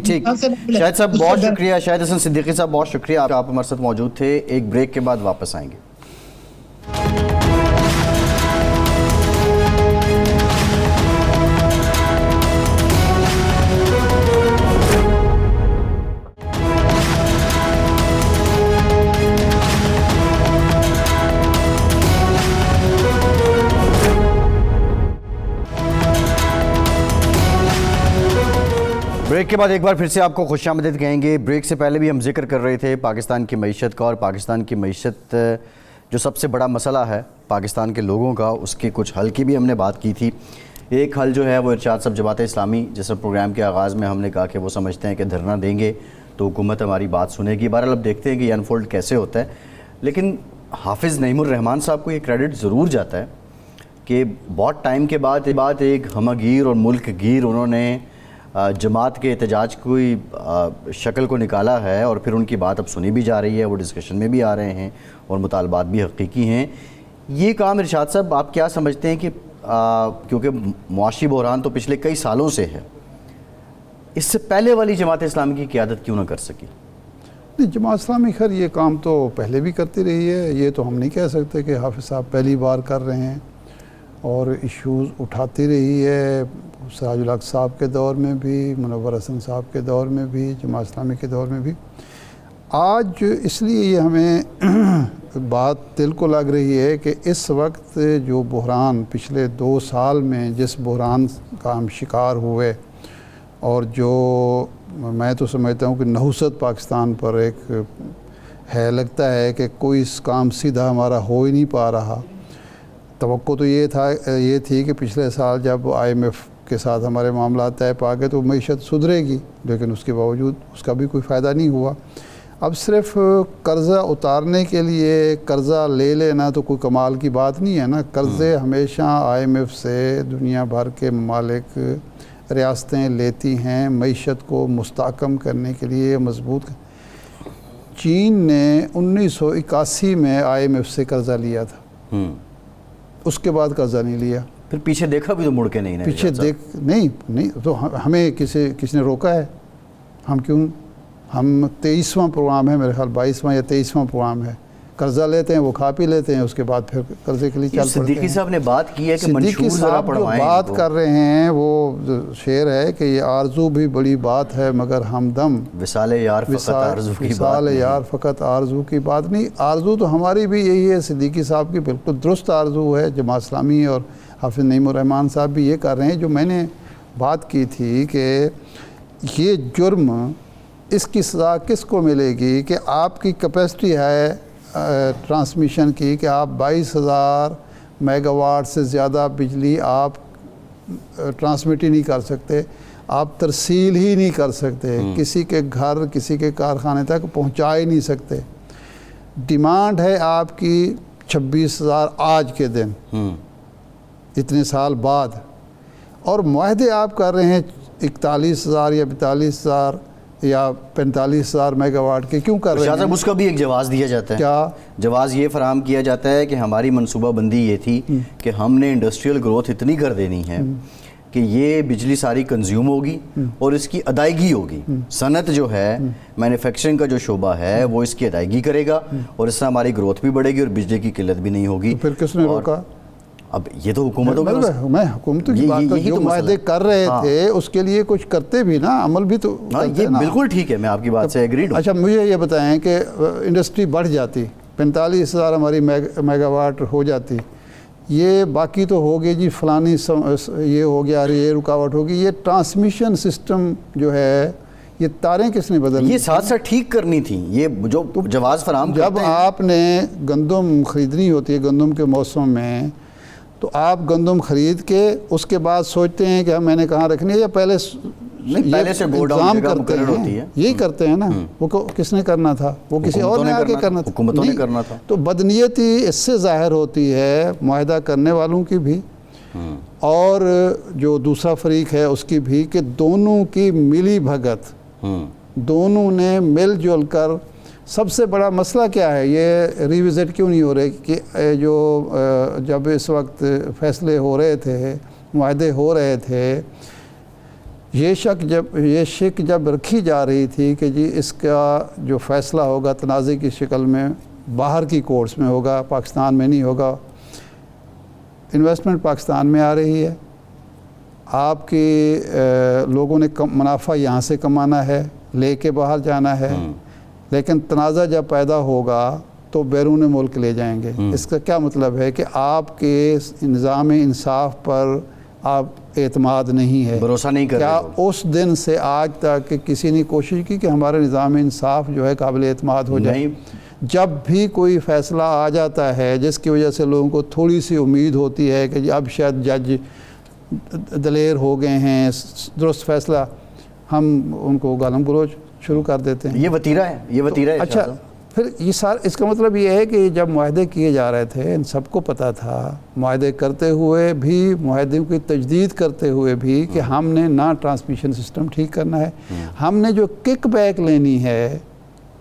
B: شاہد صاحب بہت شکریہ, شاہد حسن صدیقی صاحب بہت شکریہ, آپ ہمارے ساتھ موجود تھے. ایک بریک کے بعد واپس آئیں گے. بریک کے بعد ایک بار پھر سے آپ کو خوش آمدید کہیں گے. بریک سے پہلے بھی ہم ذکر کر رہے تھے پاکستان کی معیشت کا, اور پاکستان کی معیشت جو سب سے بڑا مسئلہ ہے پاکستان کے لوگوں کا, اس کے کچھ حل کی بھی ہم نے بات کی تھی. ایک حل جو ہے وہ ارشاد صاحب جماعت اسلامی, جیسے پروگرام کے آغاز میں ہم نے کہا کہ وہ سمجھتے ہیں کہ دھرنا دیں گے تو حکومت ہماری بات سنے گی. بہرحال اب دیکھتے ہیں کہ یہ انفولڈ کیسے ہوتا ہے. لیکن حافظ نعیم الرحمان صاحب کو یہ کریڈٹ ضرور جاتا ہے کہ بہت ٹائم کے بعد ایک ہمہ گیر اور ملک گیر انہوں نے جماعت کے احتجاج کی شکل کو نکالا ہے, اور پھر ان کی بات اب سنی بھی جا رہی ہے, وہ ڈسکشن میں بھی آ رہے ہیں, اور مطالبات بھی حقیقی ہیں. یہ کام ارشاد صاحب آپ کیا سمجھتے ہیں کہ کیونکہ معاشی بحران تو پچھلے کئی سالوں سے ہے, اس سے پہلے والی جماعت اسلامی کی قیادت کیوں نہ کر سکی؟
A: نہیں, جماعت اسلامی خیر یہ کام تو پہلے بھی کرتی رہی ہے. یہ تو ہم نہیں کہہ سکتے کہ حافظ صاحب پہلی بار کر رہے ہیں, اور ایشوز اٹھاتی رہی ہے. سراج الحق صاحب کے دور میں بھی, منور حسن صاحب کے دور میں بھی, جماعت اسلامی کے دور میں بھی. آج اس لیے یہ ہمیں بات دل کو لگ رہی ہے کہ اس وقت جو بحران پچھلے 2 سال میں جس بحران کا ہم شکار ہوئے, اور جو میں تو سمجھتا ہوں کہ نحوست پاکستان پر ایک ہے, لگتا ہے کہ کوئی اس کام سیدھا ہمارا ہو ہی نہیں پا رہا. توقع تو یہ تھی کہ پچھلے سال جب IMF کے ساتھ ہمارے معاملات طے پا گئے تو معیشت سدھرے گی, لیکن اس کے باوجود اس کا بھی کوئی فائدہ نہیں ہوا. اب صرف قرضہ اتارنے کے لیے قرضہ لے لینا تو کوئی کمال کی بات نہیں ہے نا. قرضے ہمیشہ IMF سے دنیا بھر کے ممالک ریاستیں لیتی ہیں معیشت کو مستحکم کرنے کے لیے, مضبوط. چین نے 1981 میں IMF سے قرضہ لیا تھا, اس کے بعد قرضہ نہیں لیا.
B: پھر پیچھے دیکھا بھی تو مڑ کے نہیں,
A: پیچھے نہیں تو ہمیں کس نے روکا ہے؟ ہم 23واں پروگرام ہے میرے خیال, 22واں یا 23واں پروگرام ہے. قرضہ لیتے ہیں, وہ کھا پی لیتے ہیں, اس کے بعد پھر قرضے کے لیے چل پڑتے ہیں.
B: صدیقی صاحب نے بات کی ہے کہ منشور ذرا پڑھوائیں.
A: بات کر رہے ہیں وہ شعر ہے کہ یہ آرزو بھی بڑی بات ہے مگر ہمدم
B: وصال یار فقط آرزو کی بات نہیں.
A: وصال یار فقط آرزو کی بات نہیں. آرزو تو ہماری بھی یہی ہے, صدیقی صاحب کی بالکل درست آرزو ہے. جماعت اسلامی اور حافظ نعیم الرحمان صاحب بھی یہ کر رہے ہیں. جو میں نے بات کی تھی کہ یہ جرم, اس کی سزا کس کو ملے گی کہ آپ کی کیپیسٹی ہے ٹرانسمیشن کی کہ آپ 22,000 میگا واٹ سے زیادہ بجلی آپ ٹرانسمٹ ہی نہیں کر سکتے, آپ ترسیل ہی نہیں کر سکتے, کسی کے گھر کسی کے کارخانے تک پہنچا ہی نہیں سکتے. ڈیمانڈ ہے آپ کی 26,000 آج کے دن, اتنے سال بعد, اور معاہدے آپ کر رہے ہیں 41,000 یا 42,000 یا 45,000 میگا واٹ کے. کیوں کر رہے ہیں؟
B: اس کا بھی ایک جواز دیا جاتا ہے.
A: کیا
B: جواز یہ فراہم کیا جاتا ہے کہ ہماری منصوبہ بندی یہ تھی کہ ہم نے انڈسٹریل گروتھ اتنی کر دینی ہے کہ یہ بجلی ساری کنزیوم ہوگی اور اس کی ادائیگی ہوگی. صنعت جو ہے, مینوفیکچرنگ کا جو شعبہ ہے, وہ اس کی ادائیگی کرے گا, اور اس سے ہماری گروتھ بھی بڑھے گی اور بجلی کی قلت بھی نہیں ہوگی.
A: پھر کس نے روکا؟
B: اب یہ تو حکومت ہوگا.
A: میں حکومتوں کی بات کرتا ہوں, جو معاہدے کر رہے تھے اس کے لیے کچھ کرتے بھی نا, عمل بھی تو کرتے نا.
B: بالکل ٹھیک ہے, میں آپ کی بات سے ایگریڈ ہوں.
A: اچھا مجھے یہ بتائیں کہ انڈسٹری بڑھ جاتی, 45,000 ہماری میگا واٹ ہو جاتی, یہ باقی تو ہو گئی جی فلانی یہ ہو گیا، یہ رکاوٹ ہوگی، یہ ٹرانسمیشن سسٹم جو ہے یہ تاریں کس نے بدل،
B: یہ ساتھ ساتھ ٹھیک کرنی تھیں، یہ جو جواز فراہم
A: جب
B: کرتے ہیں.
A: آپ نے گندم خریدنی ہوتی ہے گندم کے موسم میں، تو آپ گندم خرید کے اس کے بعد سوچتے ہیں کہ میں نے کہاں رکھنی ہے، یا پہلے
B: پہلے سے گو ڈاؤن
A: انتظام
B: جگہ
A: کرتے
B: مقرر ہوتی
A: ہیں؟
B: ہے.
A: یہی کرتے ہیں نا. وہ کس نے کرنا تھا؟ وہ کسی اور نے آ کے کرنا تھا.
B: حکومتوں نے کرنا تھا.
A: تو بدنیتی اس سے ظاہر ہوتی ہے معاہدہ کرنے والوں کی بھی اور جو دوسرا فریق ہے اس کی بھی، کہ دونوں کی ملی بھگت، دونوں نے مل جل کر. سب سے بڑا مسئلہ کیا ہے، یہ ریوزٹ کیوں نہیں ہو رہے کہ جو جب اس وقت فیصلے ہو رہے تھے، معاہدے ہو رہے تھے، یہ شک جب رکھی جا رہی تھی کہ جی اس کا جو فیصلہ ہوگا تنازع کی شکل میں باہر کی کورٹس میں ہوگا، پاکستان میں نہیں ہوگا. انویسٹمنٹ پاکستان میں آ رہی ہے، آپ کے لوگوں نے منافع یہاں سے کمانا ہے، لے کے باہر جانا ہے، لیکن تنازع جب پیدا ہوگا تو بیرون ملک لے جائیں گے. اس کا کیا مطلب ہے کہ آپ کے نظام انصاف پر آپ اعتماد نہیں ہے،
B: بھروسہ نہیں کر رہے.
A: کیا اس دن سے آج تک کسی نے کوشش کی کہ ہمارے نظام انصاف جو ہے قابل اعتماد ہو جائے؟ جب بھی کوئی فیصلہ آ جاتا ہے جس کی وجہ سے لوگوں کو تھوڑی سی امید ہوتی ہے کہ اب شاید جج دلیر ہو گئے ہیں، درست فیصلہ، ہم ان کو گالم گلوچ شروع کر دیتے ہیں.
B: یہ وتیرہ ہے، یہ وتیرہ ہے.
A: اچھا، پھر یہ اس کا مطلب یہ ہے کہ جب معاہدے کیے جا رہے تھے ان سب کو پتہ تھا، معاہدے کرتے ہوئے بھی، معاہدوں کی تجدید کرتے ہوئے بھی، کہ ہم نے نہ ٹرانسمیشن سسٹم ٹھیک کرنا ہے، ہم نے جو کک بیک لینی ہے.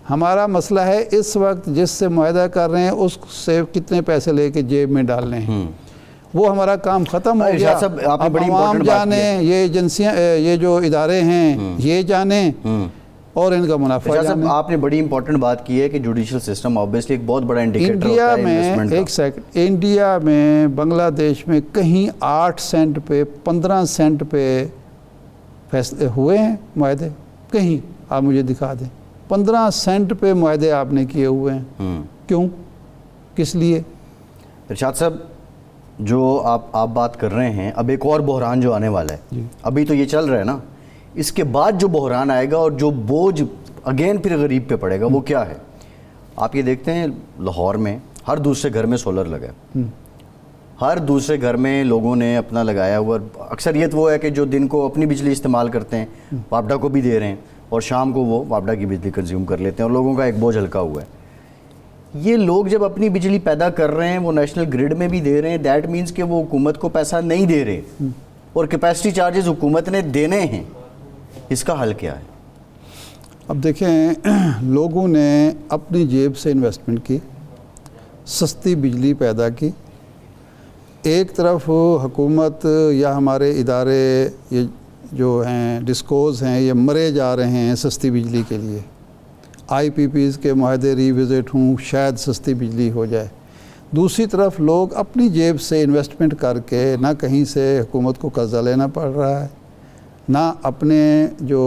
A: ہمارا مسئلہ ہے اس وقت جس سے معاہدہ کر رہے ہیں اس سے کتنے پیسے لے کے جیب میں ڈالنے ہیں، وہ ہمارا کام ختم ہو گیا. اب عوام جانیں، یہ ایجنسیاں، یہ جو ادارے ہیں یہ جانیں، اور ان کا منافع جانے.
B: آپ نے بڑی امپورٹنٹ بات کی ہے کہ جوڈیشل سسٹم آبویسلی ایک بہت بڑا انڈیکیٹر ہوتا
A: انڈیا
B: ہے
A: میں.
B: انویسٹمنٹ
A: ایک سیکنڈ، انڈیا میں بنگلہ دیش میں کہیں 8 سینٹ پہ 15 سینٹ پہ فیصلے ہوئے ہیں معاہدے؟ کہیں آپ مجھے دکھا دیں 15 سینٹ پہ معاہدے آپ نے کیے ہوئے ہیں. کیوں؟ کس لیے؟
B: ارشاد صاحب، جو آپ بات کر رہے ہیں، اب ایک اور بحران جو آنے والا ہے، ابھی تو یہ چل رہا ہے نا، اس کے بعد جو بحران آئے گا اور جو بوجھ اگین پھر غریب پہ پڑے گا وہ کیا ہے؟ آپ یہ دیکھتے ہیں لاہور میں ہر دوسرے گھر میں سولر لگا ہے، ہر دوسرے گھر میں لوگوں نے اپنا لگایا ہوا. اکثریت وہ ہے کہ جو دن کو اپنی بجلی استعمال کرتے ہیں، واپڈا کو بھی دے رہے ہیں، اور شام کو وہ واپڈا کی بجلی کنزیوم کر لیتے ہیں، اور لوگوں کا ایک بوجھ ہلکا ہوا ہے. یہ لوگ جب اپنی بجلی پیدا کر رہے ہیں وہ نیشنل گریڈ میں بھی دے رہے ہیں، دیٹ مینس کہ وہ حکومت کو پیسہ نہیں دے رہے، اور کیپیسٹی چارجز حکومت نے دینے ہیں. اس کا حل کیا ہے؟
A: اب دیکھیں، لوگوں نے اپنی جیب سے انویسٹمنٹ کی، سستی بجلی پیدا کی. ایک طرف حکومت یا ہمارے ادارے یہ جو ہیں ڈسکوز ہیں، یہ مرے جا رہے ہیں سستی بجلی کے لیے. آئی پی پیز کے معاہدے ریوزٹ ہوں، شاید سستی بجلی ہو جائے. دوسری طرف لوگ اپنی جیب سے انویسٹمنٹ کر کے، نہ کہیں سے حکومت کو قرضہ لینا پڑ رہا ہے، نہ اپنے جو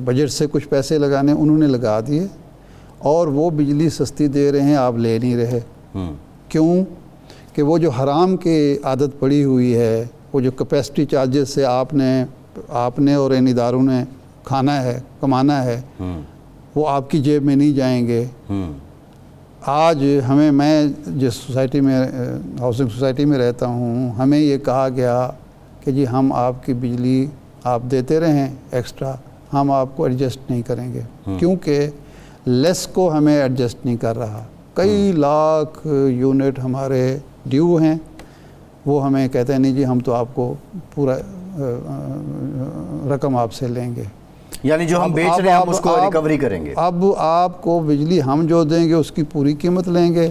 A: بجٹ سے کچھ پیسے لگانے انہوں نے لگا دیے، اور وہ بجلی سستی دے رہے ہیں، آپ لے نہیں رہے. کیوں؟ کہ وہ جو حرام کی عادت پڑی ہوئی ہے، وہ جو کیپیسٹی چارجز سے آپ نے اور ان اداروں نے کھانا ہے، کمانا ہے، وہ آپ کی جیب میں نہیں جائیں گے. آج میں جس سوسائٹی میں، ہاؤسنگ سوسائٹی میں رہتا ہوں، ہمیں یہ کہا گیا کہ جی ہم آپ کی بجلی آپ دیتے رہیں ایکسٹرا، ہم آپ کو ایڈجسٹ نہیں کریں گے، کیونکہ لیس کو ہمیں ایڈجسٹ نہیں کر رہا. کئی لاکھ یونٹ ہمارے ڈیو ہیں، وہ ہمیں کہتے ہیں نہیں جی ہم تو آپ کو پورا رقم آپ سے لیں گے،
B: یعنی جو ہم بیچ رہے ہیں ہم اس کو ریکوری کریں گے.
A: اب آپ کو بجلی ہم جو دیں گے اس کی پوری قیمت لیں گے.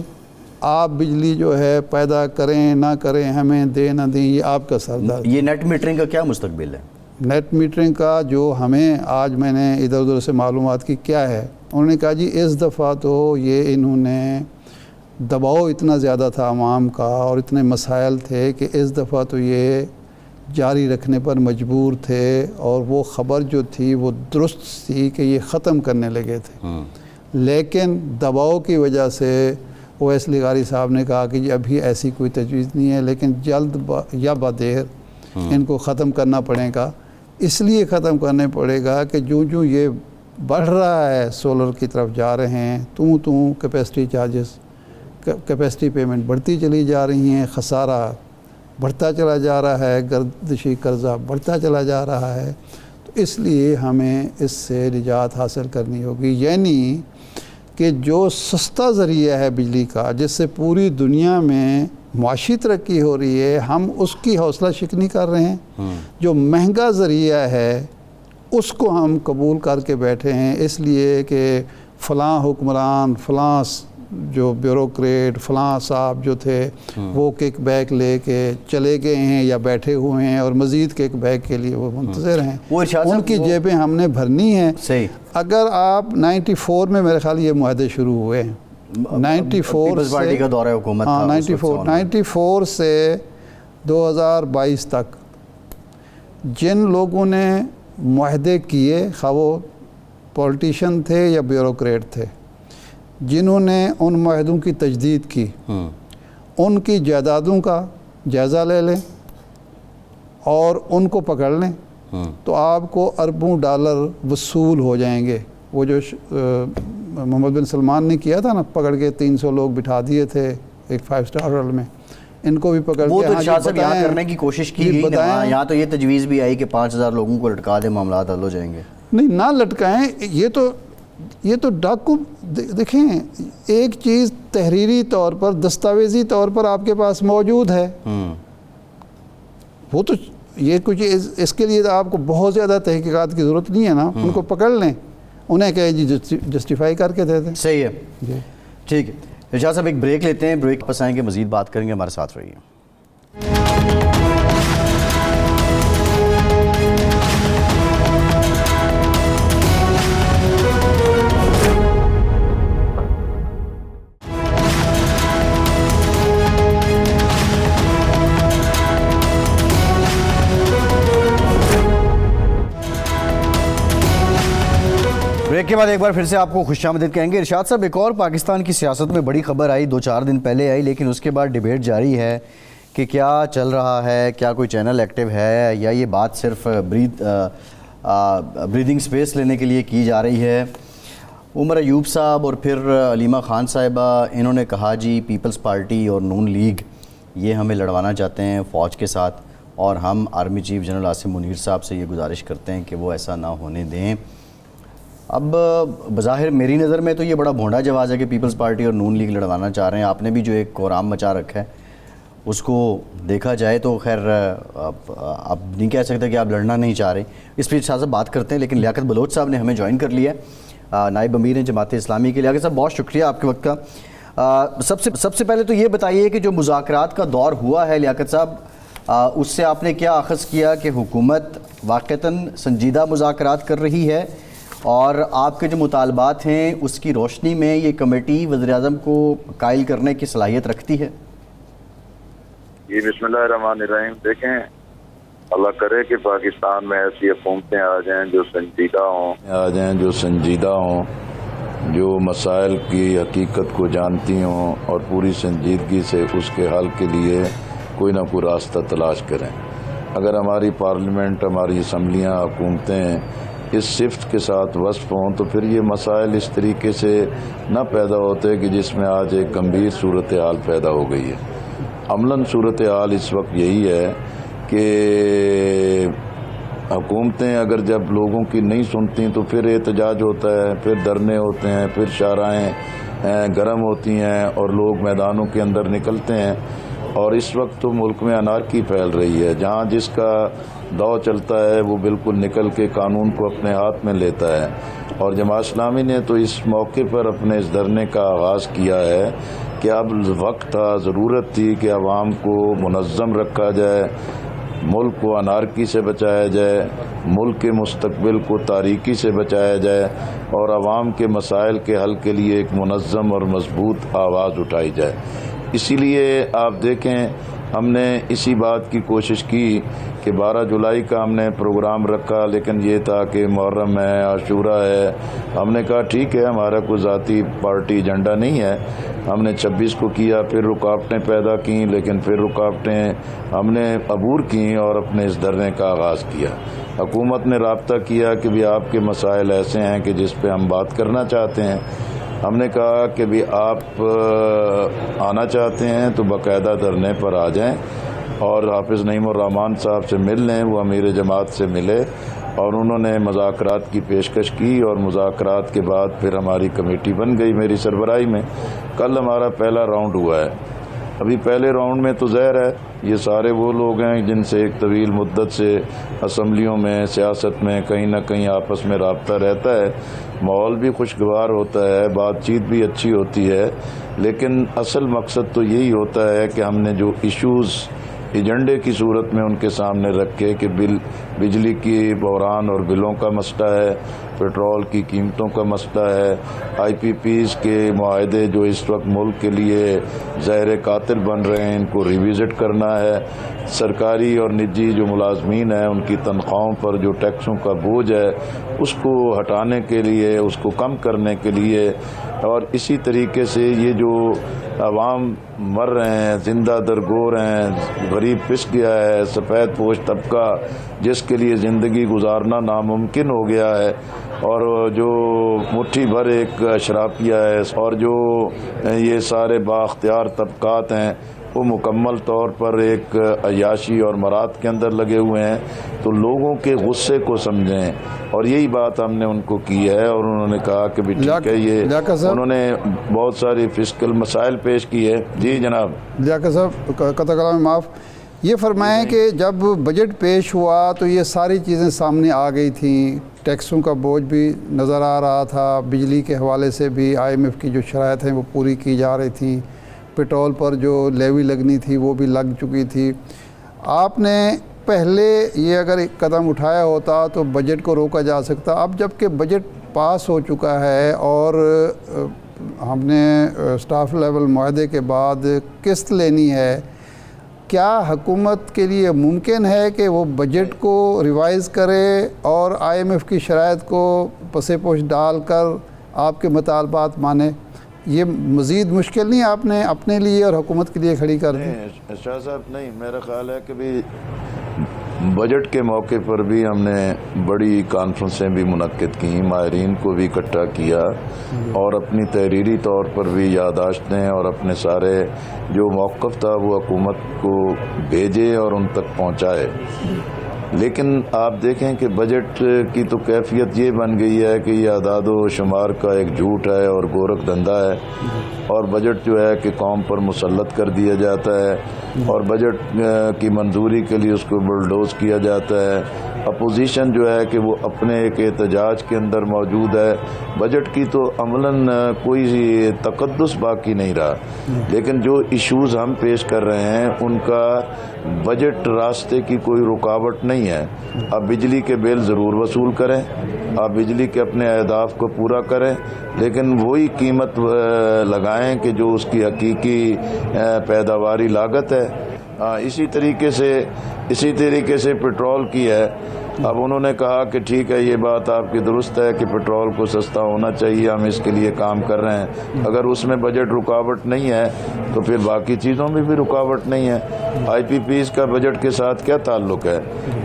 A: آپ بجلی جو ہے پیدا کریں نہ کریں، ہمیں دیں نہ دیں، یہ آپ کا سردار.
B: یہ نیٹ میٹرنگ کا کیا مستقبل ہے؟
A: نیٹ میٹرنگ کا جو ہمیں آج میں نے ادھر ادھر سے معلومات کی کیا ہے، انہوں نے کہا جی اس دفعہ تو یہ انہوں نے دباؤ اتنا زیادہ تھا عوام کا اور اتنے مسائل تھے کہ اس دفعہ تو یہ جاری رکھنے پر مجبور تھے، اور وہ خبر جو تھی وہ درست تھی کہ یہ ختم کرنے لگے تھے. لیکن دباؤ کی وجہ سے اویس لغاری صاحب نے کہا کہ ابھی ایسی کوئی تجویز نہیں ہے، لیکن جلد یا بدیر ان کو ختم کرنا پڑے گا۔ اس لیے ختم کرنے پڑے گا کہ جو یہ بڑھ رہا ہے سولر کی طرف جا رہے ہیں، کیپیسٹی چارجز، کیپیسٹی پیمنٹ بڑھتی چلی جا رہی ہیں، خسارہ بڑھتا چلا جا رہا ہے، گردشی قرضہ بڑھتا چلا جا رہا ہے، تو اس لیے ہمیں اس سے نجات حاصل کرنی ہوگی۔ یعنی کہ جو سستا ذریعہ ہے بجلی کا، جس سے پوری دنیا میں معاشی ترقی ہو رہی ہے، ہم اس کی حوصلہ شکنی کر رہے ہیں۔ جو مہنگا ذریعہ ہے اس کو ہم قبول کر کے بیٹھے ہیں، اس لیے کہ فلاں حکمران، فلاں جو بیوروکریٹ، فلاں صاحب جو تھے وہ کک بیک لے کے چلے گئے ہیں یا بیٹھے ہوئے ہیں اور مزید کک بیک کے لیے وہ منتظر ہیں، ان کی جیبیں ہم نے بھرنی ہیں۔ اگر آپ 94 میں میرے خیال یہ معاہدے شروع ہوئے ہیں، 94 سے 2022 تک جن لوگوں نے معاہدے کیے، خواہ وہ پولیٹیشین تھے یا بیوروکریٹ تھے، جنہوں نے ان معاہدوں کی تجدید کی، ان کی جائیدادوں کا جائزہ لے لیں اور ان کو پکڑ لیں تو آپ کو اربوں ڈالر وصول ہو جائیں گے۔ وہ جو محمد بن سلمان نے کیا تھا نا، پکڑ کے 300 لوگ بٹھا دیے تھے ایک 5 سٹار ہوٹل میں، ان کو بھی پکڑ کے
B: شاہ صاحب یہاں کرنے کی کوشش کی گئی نا، یہاں تو یہ تجویز بھی آئی کہ 5000 لوگوں کو لٹکا دے، معاملات حل ہو جائیں گے۔
A: نہیں، نہ لٹکائیں، یہ تو ڈاکو دیکھیں، ایک چیز تحریری طور پر، دستاویزی طور پر آپ کے پاس موجود ہے، وہ تو یہ کچھ اس کے لیے آپ کو بہت زیادہ تحقیقات کی ضرورت نہیں ہے نا، ان کو پکڑ لیں، انہیں کہے جی جسٹیفائی کر کے دے دیں۔
B: صحیح ہے، ٹھیک ہے۔ ارشاد صاحب ایک بریک لیتے ہیں، بریک پس آئیں گے، مزید بات کریں گے، ہمارے ساتھ رہیے۔ بریک کے بعد ایک بار پھر سے آپ کو خوش آمدید کہیں گے۔ ارشاد صاحب، ایک اور پاکستان کی سیاست میں بڑی خبر آئی، 2-4 دن پہلے آئی، لیکن اس کے بعد ڈیبیٹ جاری ہے کہ کیا چل رہا ہے، کیا کوئی چینل ایکٹیو ہے، یا یہ بات صرف بریدنگ سپیس لینے کے لیے کی جا رہی ہے۔ عمر ایوب صاحب اور پھر علیمہ خان صاحبہ، انہوں نے کہا جی پیپلز پارٹی اور نون لیگ یہ ہمیں لڑوانا چاہتے ہیں فوج کے ساتھ، اور ہم army chief general Asim Munir صاحب سے یہ گزارش کرتے ہیں کہ وہ ایسا نہ ہونے دیں۔ اب بظاہر میری نظر میں تو یہ بڑا بھونڈا جواز ہے کہ پیپلز پارٹی اور نون لیگ لڑوانا چاہ رہے ہیں۔ آپ نے بھی جو ایک کورام مچا رکھا ہے اس کو دیکھا جائے تو خیر آپ نہیں کہہ سکتے کہ آپ لڑنا نہیں چاہ رہے، اس پہ صاحب بات کرتے ہیں۔ لیکن لیاقت بلوچ صاحب نے ہمیں جوائن کر لیا ہے، نائب امیر ہیں جماعت اسلامی کے۔ لیاقت صاحب بہت شکریہ آپ کے وقت کا۔ سب سے پہلے تو یہ بتائیے کہ جو مذاکرات کا دور ہوا ہے لیاقت صاحب، اس سے آپ نے کیا اخذ کیا کہ حکومت واقعتاً سنجیدہ مذاکرات کر رہی ہے، اور آپ کے جو مطالبات ہیں اس کی روشنی میں یہ کمیٹی وزیراعظم کو قائل کرنے کی صلاحیت رکھتی ہے؟
D: جی بسم اللہ الرحمن الرحیم۔ دیکھیں، اللہ کرے کہ پاکستان میں ایسی حکومتیں آ جائیں جو سنجیدہ ہوں، جو مسائل کی حقیقت کو جانتی ہوں اور پوری سنجیدگی سے اس کے حل کے لیے کوئی نہ کوئی راستہ تلاش کریں۔ اگر ہماری پارلیمنٹ، ہماری اسمبلیاں، حکومتیں اس صفت کے ساتھ وصف ہوں تو پھر یہ مسائل اس طریقے سے نہ پیدا ہوتے کہ جس میں آج ایک گمبھیر صورتحال پیدا ہو گئی ہے۔ عملاً صورتحال اس وقت یہی ہے کہ حکومتیں اگر جب لوگوں کی نہیں سنتی تو پھر احتجاج ہوتا ہے، پھر دھرنے ہوتے ہیں، پھر شاہراہیں گرم ہوتی ہیں اور لوگ میدانوں کے اندر نکلتے ہیں۔ اور اس وقت تو ملک میں انارکی پھیل رہی ہے، جہاں جس کا دو چلتا ہے وہ بالکل نکل کے قانون کو اپنے ہاتھ میں لیتا ہے۔ اور جماعت اسلامی نے تو اس موقع پر اپنے اس دھرنے کا آغاز کیا ہے کہ اب وقت تھا، ضرورت تھی کہ عوام کو منظم رکھا جائے، ملک کو انارکی سے بچایا جائے، ملک کے مستقبل کو تاریکی سے بچایا جائے، اور عوام کے مسائل کے حل کے لیے ایک منظم اور مضبوط آواز اٹھائی جائے۔ اسی لیے آپ دیکھیں ہم نے اسی بات کی کوشش کی کہ 12 جولائی کا ہم نے پروگرام رکھا، لیکن یہ تھا کہ محرم ہے، عاشورہ ہے. ہم نے کہا ٹھیک ہے، ہمارا کوئی ذاتی پارٹی ایجنڈا نہیں ہے. ہم نے 26 کو کیا، پھر رکاوٹیں پیدا کیں، لیکن پھر رکاوٹیں ہم نے عبور کیں اور اپنے اس دھرنے کا آغاز کیا. حکومت نے رابطہ کیا کہ بھی آپ کے مسائل ایسے ہیں کہ جس پہ ہم بات کرنا چاہتے ہیں. ہم نے کہا کہ بھی آپ آنا چاہتے ہیں تو باقاعدہ دھرنے پر آ جائیں اور حافظ نعیم الرحمان صاحب سے مل لیں. وہ امیر جماعت سے ملے اور انہوں نے مذاکرات کی پیشکش کی، اور مذاکرات کے بعد پھر ہماری کمیٹی بن گئی میری سربراہی میں. کل ہمارا پہلا راؤنڈ ہوا ہے. ابھی پہلے راؤنڈ میں تو ظاہر ہے یہ سارے وہ لوگ ہیں جن سے ایک طویل مدت سے اسمبلیوں میں، سیاست میں کہیں نہ کہیں آپس میں رابطہ رہتا ہے. ماحول بھی خوشگوار ہوتا ہے، بات چیت بھی اچھی ہوتی ہے، لیکن اصل مقصد تو یہی ہوتا ہے کہ ہم نے جو ایشوز ایجنڈے کی صورت میں ان کے سامنے رکھے کہ بجلی کی بحران اور بلوں کا مسئلہ ہے، پیٹرول کی قیمتوں کا مسئلہ ہے، آئی پی پیز کے معاہدے جو اس وقت ملک کے لیے زہر قاتل بن رہے ہیں ان کو ریوزٹ کرنا ہے، سرکاری اور نجی جو ملازمین ہیں ان کی تنخواہوں پر جو ٹیکسوں کا بوجھ ہے اس کو ہٹانے کے لیے، اس کو کم کرنے کے لیے، اور اسی طریقے سے یہ جو عوام مر رہے ہیں، زندہ درگور ہیں، غریب پس گیا ہے، سفید پوش طبقہ جس کے لیے زندگی گزارنا ناممکن ہو گیا ہے، اور جو مٹھی بھر ایک اشرافیہ ہے، اور جو یہ سارے بااختیار طبقات ہیں وہ مکمل طور پر ایک عیاشی اور مراد کے اندر لگے ہوئے ہیں. تو لوگوں کے غصے کو سمجھیں، اور یہی بات ہم نے ان کو کی ہے. اور انہوں نے کہا کہ بھی ٹھیک ہے، یہ انہوں نے بہت ساری فسکل مسائل پیش کیے. جی جناب.
A: لیاقت صاحب قطع کلام معاف، یہ فرمائیں کہ جب بجٹ پیش ہوا تو یہ ساری چیزیں سامنے آ گئی تھیں، ٹیکسوں کا بوجھ بھی نظر آ رہا تھا، بجلی کے حوالے سے بھی IMF کی جو شرائط ہیں وہ پوری کی جا رہی تھیں، پیٹرول پر جو لیوی لگنی تھی وہ بھی لگ چکی تھی. آپ نے پہلے یہ اگر ایک قدم اٹھایا ہوتا تو بجٹ کو روکا جا سکتا. اب جب کہ بجٹ پاس ہو چکا ہے اور ہم نے سٹاف لیول معاہدے کے بعد قسط لینی ہے، کیا حکومت کے لیے ممکن ہے کہ وہ بجٹ کو ریوائز کرے اور IMF کی شرائط کو پس پوش ڈال کر آپ کے مطالبات مانے؟ یہ مزید مشکل نہیں آپ نے اپنے لیے اور حکومت کے لیے کھڑی کر دی؟
D: شاہ صاحب نہیں، میرا خیال ہے کہ بھی بجٹ کے موقع پر بھی ہم نے بڑی کانفرنسیں بھی منعقد کیں، ماہرین کو بھی اکٹھا کیا، اور اپنی تحریری طور پر بھی یادداشتیں اور اپنے سارے جو موقف تھا وہ حکومت کو بھیجے اور ان تک پہنچائے. لیکن آپ دیکھیں کہ بجٹ کی تو کیفیت یہ بن گئی ہے کہ یہ اعداد و شمار کا ایک جھوٹ ہے اور گورکھ دھندا ہے، اور بجٹ جو ہے کہ قوم پر مسلط کر دیا جاتا ہے، اور بجٹ کی منظوری کے لیے اس کو بلڈوز کیا جاتا ہے. اپوزیشن جو ہے کہ وہ اپنے ایک احتجاج کے اندر موجود ہے. بجٹ کی تو عملاً کوئی تقدس باقی نہیں رہا. لیکن جو ایشوز ہم پیش کر رہے ہیں ان کا بجٹ راستے کی کوئی رکاوٹ نہیں ہے. آپ بجلی کے بل ضرور وصول کریں، آپ بجلی کے اپنے اہداف کو پورا کریں، لیکن وہی قیمت لگائیں کہ جو اس کی حقیقی پیداواری لاگت ہے. اسی طریقے سے پیٹرول کی ہے. اب انہوں نے کہا کہ ٹھیک ہے، یہ بات آپ کی درست ہے کہ پیٹرول کو سستا ہونا چاہیے، ہم اس کے لیے کام کر رہے ہیں. اگر اس میں بجٹ رکاوٹ نہیں ہے تو پھر باقی چیزوں میں بھی رکاوٹ نہیں ہے. IPPs کا بجٹ کے ساتھ کیا تعلق ہے؟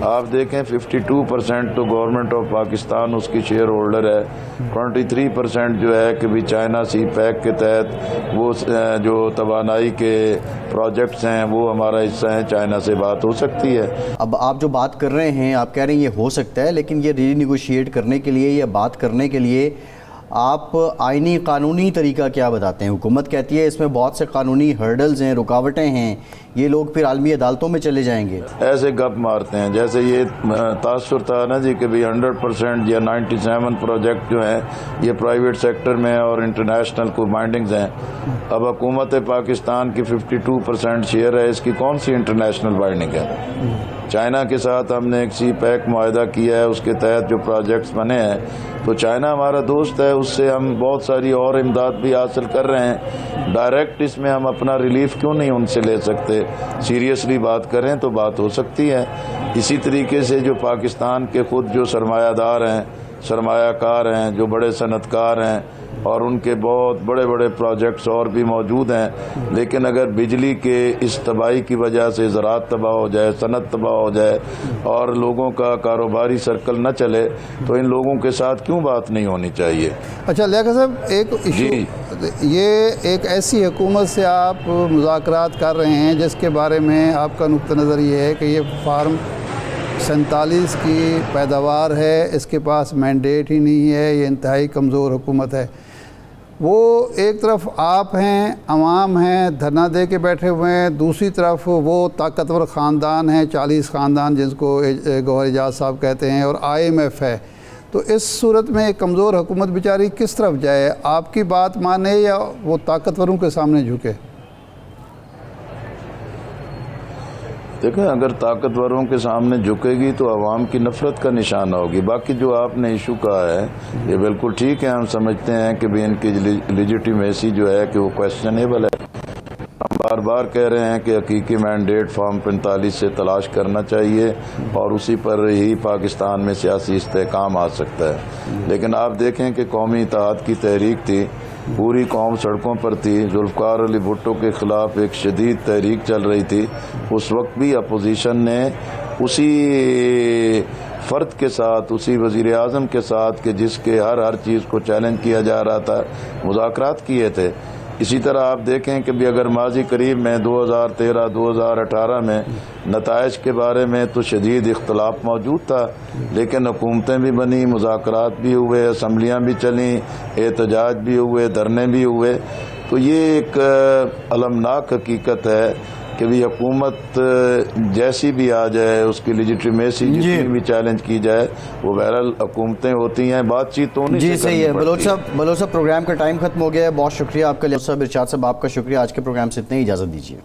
D: آپ دیکھیں 52% تو گورنمنٹ آف پاکستان اس کی شیئر ہولڈر ہے، 23% جو ہے کہ بھی چائنا سی پیک کے تحت وہ جو توانائی کے پروجیکٹس ہیں وہ ہمارا حصہ ہیں. چائنا سے بات ہو سکتی ہے.
B: اب آپ جو بات کر رہے ہیں، آپ کہہ رہے ہیں یہ ہو سکتا ہے، لیکن یہ ری نیگوشیٹ کرنے کے لیے یا بات کرنے کے لیے آپ آئینی قانونی طریقہ کیا بتاتے ہیں؟ حکومت کہتی ہے اس میں بہت سے قانونی ہرڈلز ہیں، رکاوٹیں ہیں، یہ لوگ پھر عالمی عدالتوں میں چلے جائیں گے.
D: ایسے گپ مارتے ہیں جیسے یہ تاثر تھا نا جی کہ بھی 100% یا 97 پروجیکٹ جو ہیں یہ پرائیویٹ سیکٹر میں اور انٹرنیشنل کو بائنڈنگز ہیں. اب حکومت پاکستان کی 52% شیئر ہے، اس کی کون سی انٹرنیشنل بائنڈنگ ہے؟ چائنا کے ساتھ ہم نے ایک سی پیک معاہدہ کیا ہے، اس کے تحت جو پروجیکٹس بنے ہیں، تو چائنا ہمارا دوست ہے، اس سے ہم بہت ساری اور امداد بھی حاصل کر رہے ہیں۔ ڈائریکٹ اس میں ہم اپنا ریلیف کیوں نہیں ان سے لے سکتے؟ سیریسلی بات کریں تو بات ہو سکتی ہے۔ اسی طریقے سے جو پاکستان کے خود جو سرمایہ دار ہیں، سرمایہ کار ہیں، جو بڑے صنعت کار ہیں، اور ان کے بہت بڑے بڑے پروجیکٹس اور بھی موجود ہیں، لیکن اگر بجلی کے اس تباہی کی وجہ سے زراعت تباہ ہو جائے، صنعت تباہ ہو جائے اور لوگوں کا کاروباری سرکل نہ چلے تو ان لوگوں کے ساتھ کیوں بات نہیں ہونی چاہیے؟
A: اچھا لیاقت صاحب، ایک ایشو یہ ایک ایسی حکومت سے آپ مذاکرات کر رہے ہیں جس کے بارے میں آپ کا نقطہ نظر یہ ہے کہ یہ فارم 47 کی پیداوار ہے، اس کے پاس مینڈیٹ ہی نہیں ہے، یہ انتہائی کمزور حکومت ہے۔ وہ ایک طرف آپ ہیں، عوام ہیں، دھرنا دے کے بیٹھے ہوئے ہیں، دوسری طرف وہ طاقتور خاندان ہیں، 40 خاندان جن کو گوہر اعجاز صاحب کہتے ہیں، اور IMF ہے۔ تو اس صورت میں ایک کمزور حکومت بیچاری کس طرف جائے؟ آپ کی بات مانے یا وہ طاقتوروں کے سامنے جھکے؟
D: دیکھیں، اگر طاقتوروں کے سامنے جھکے گی تو عوام کی نفرت کا نشانہ ہوگی۔ باقی جو آپ نے ایشو کہا ہے یہ بالکل ٹھیک ہے، ہم سمجھتے ہیں کہ بھی ان کی لیجیٹیمیسی جو ہے کہ وہ کویسچنیبل ہے۔ ہم بار بار کہہ رہے ہیں کہ حقیقی مینڈیٹ فارم 45 سے تلاش کرنا چاہیے اور اسی پر ہی پاکستان میں سیاسی استحکام آ سکتا ہے۔ لیکن آپ دیکھیں کہ قومی اتحاد کی تحریک تھی، پوری قوم سڑکوں پر تھی، ذوالفقار علی بھٹو کے خلاف ایک شدید تحریک چل رہی تھی، اس وقت بھی اپوزیشن نے اسی فرد کے ساتھ، اسی وزیر اعظم کے ساتھ کہ جس کے ہر چیز کو چیلنج کیا جا رہا تھا، مذاکرات کیے تھے۔ اسی طرح آپ دیکھیں کہ بھی اگر ماضی قریب میں 2013 2018 میں نتائج کے بارے میں تو شدید اختلاف موجود تھا، لیکن حکومتیں بھی بنی، مذاکرات بھی ہوئے، اسمبلیاں بھی چلیں، احتجاج بھی ہوئے، دھرنے بھی ہوئے۔ تو یہ ایک المناک حقیقت ہے کہ بھی حکومت جیسی بھی آ جائے، اس کی لیجیٹیمیسی جتنی بھی چیلنج کی جائے، وہ بہرحال حکومتیں ہوتی ہیں، بات چیت تو نہیں
B: جی صحیح ہے۔ بلوچ صاحب پروگرام کا ٹائم ختم ہو گیا ہے، بہت شکریہ آپ کا۔ صاحب ارشاد صاحب آپ کا شکریہ، آج کے پروگرام سے اتنے ہی، اجازت دیجیے۔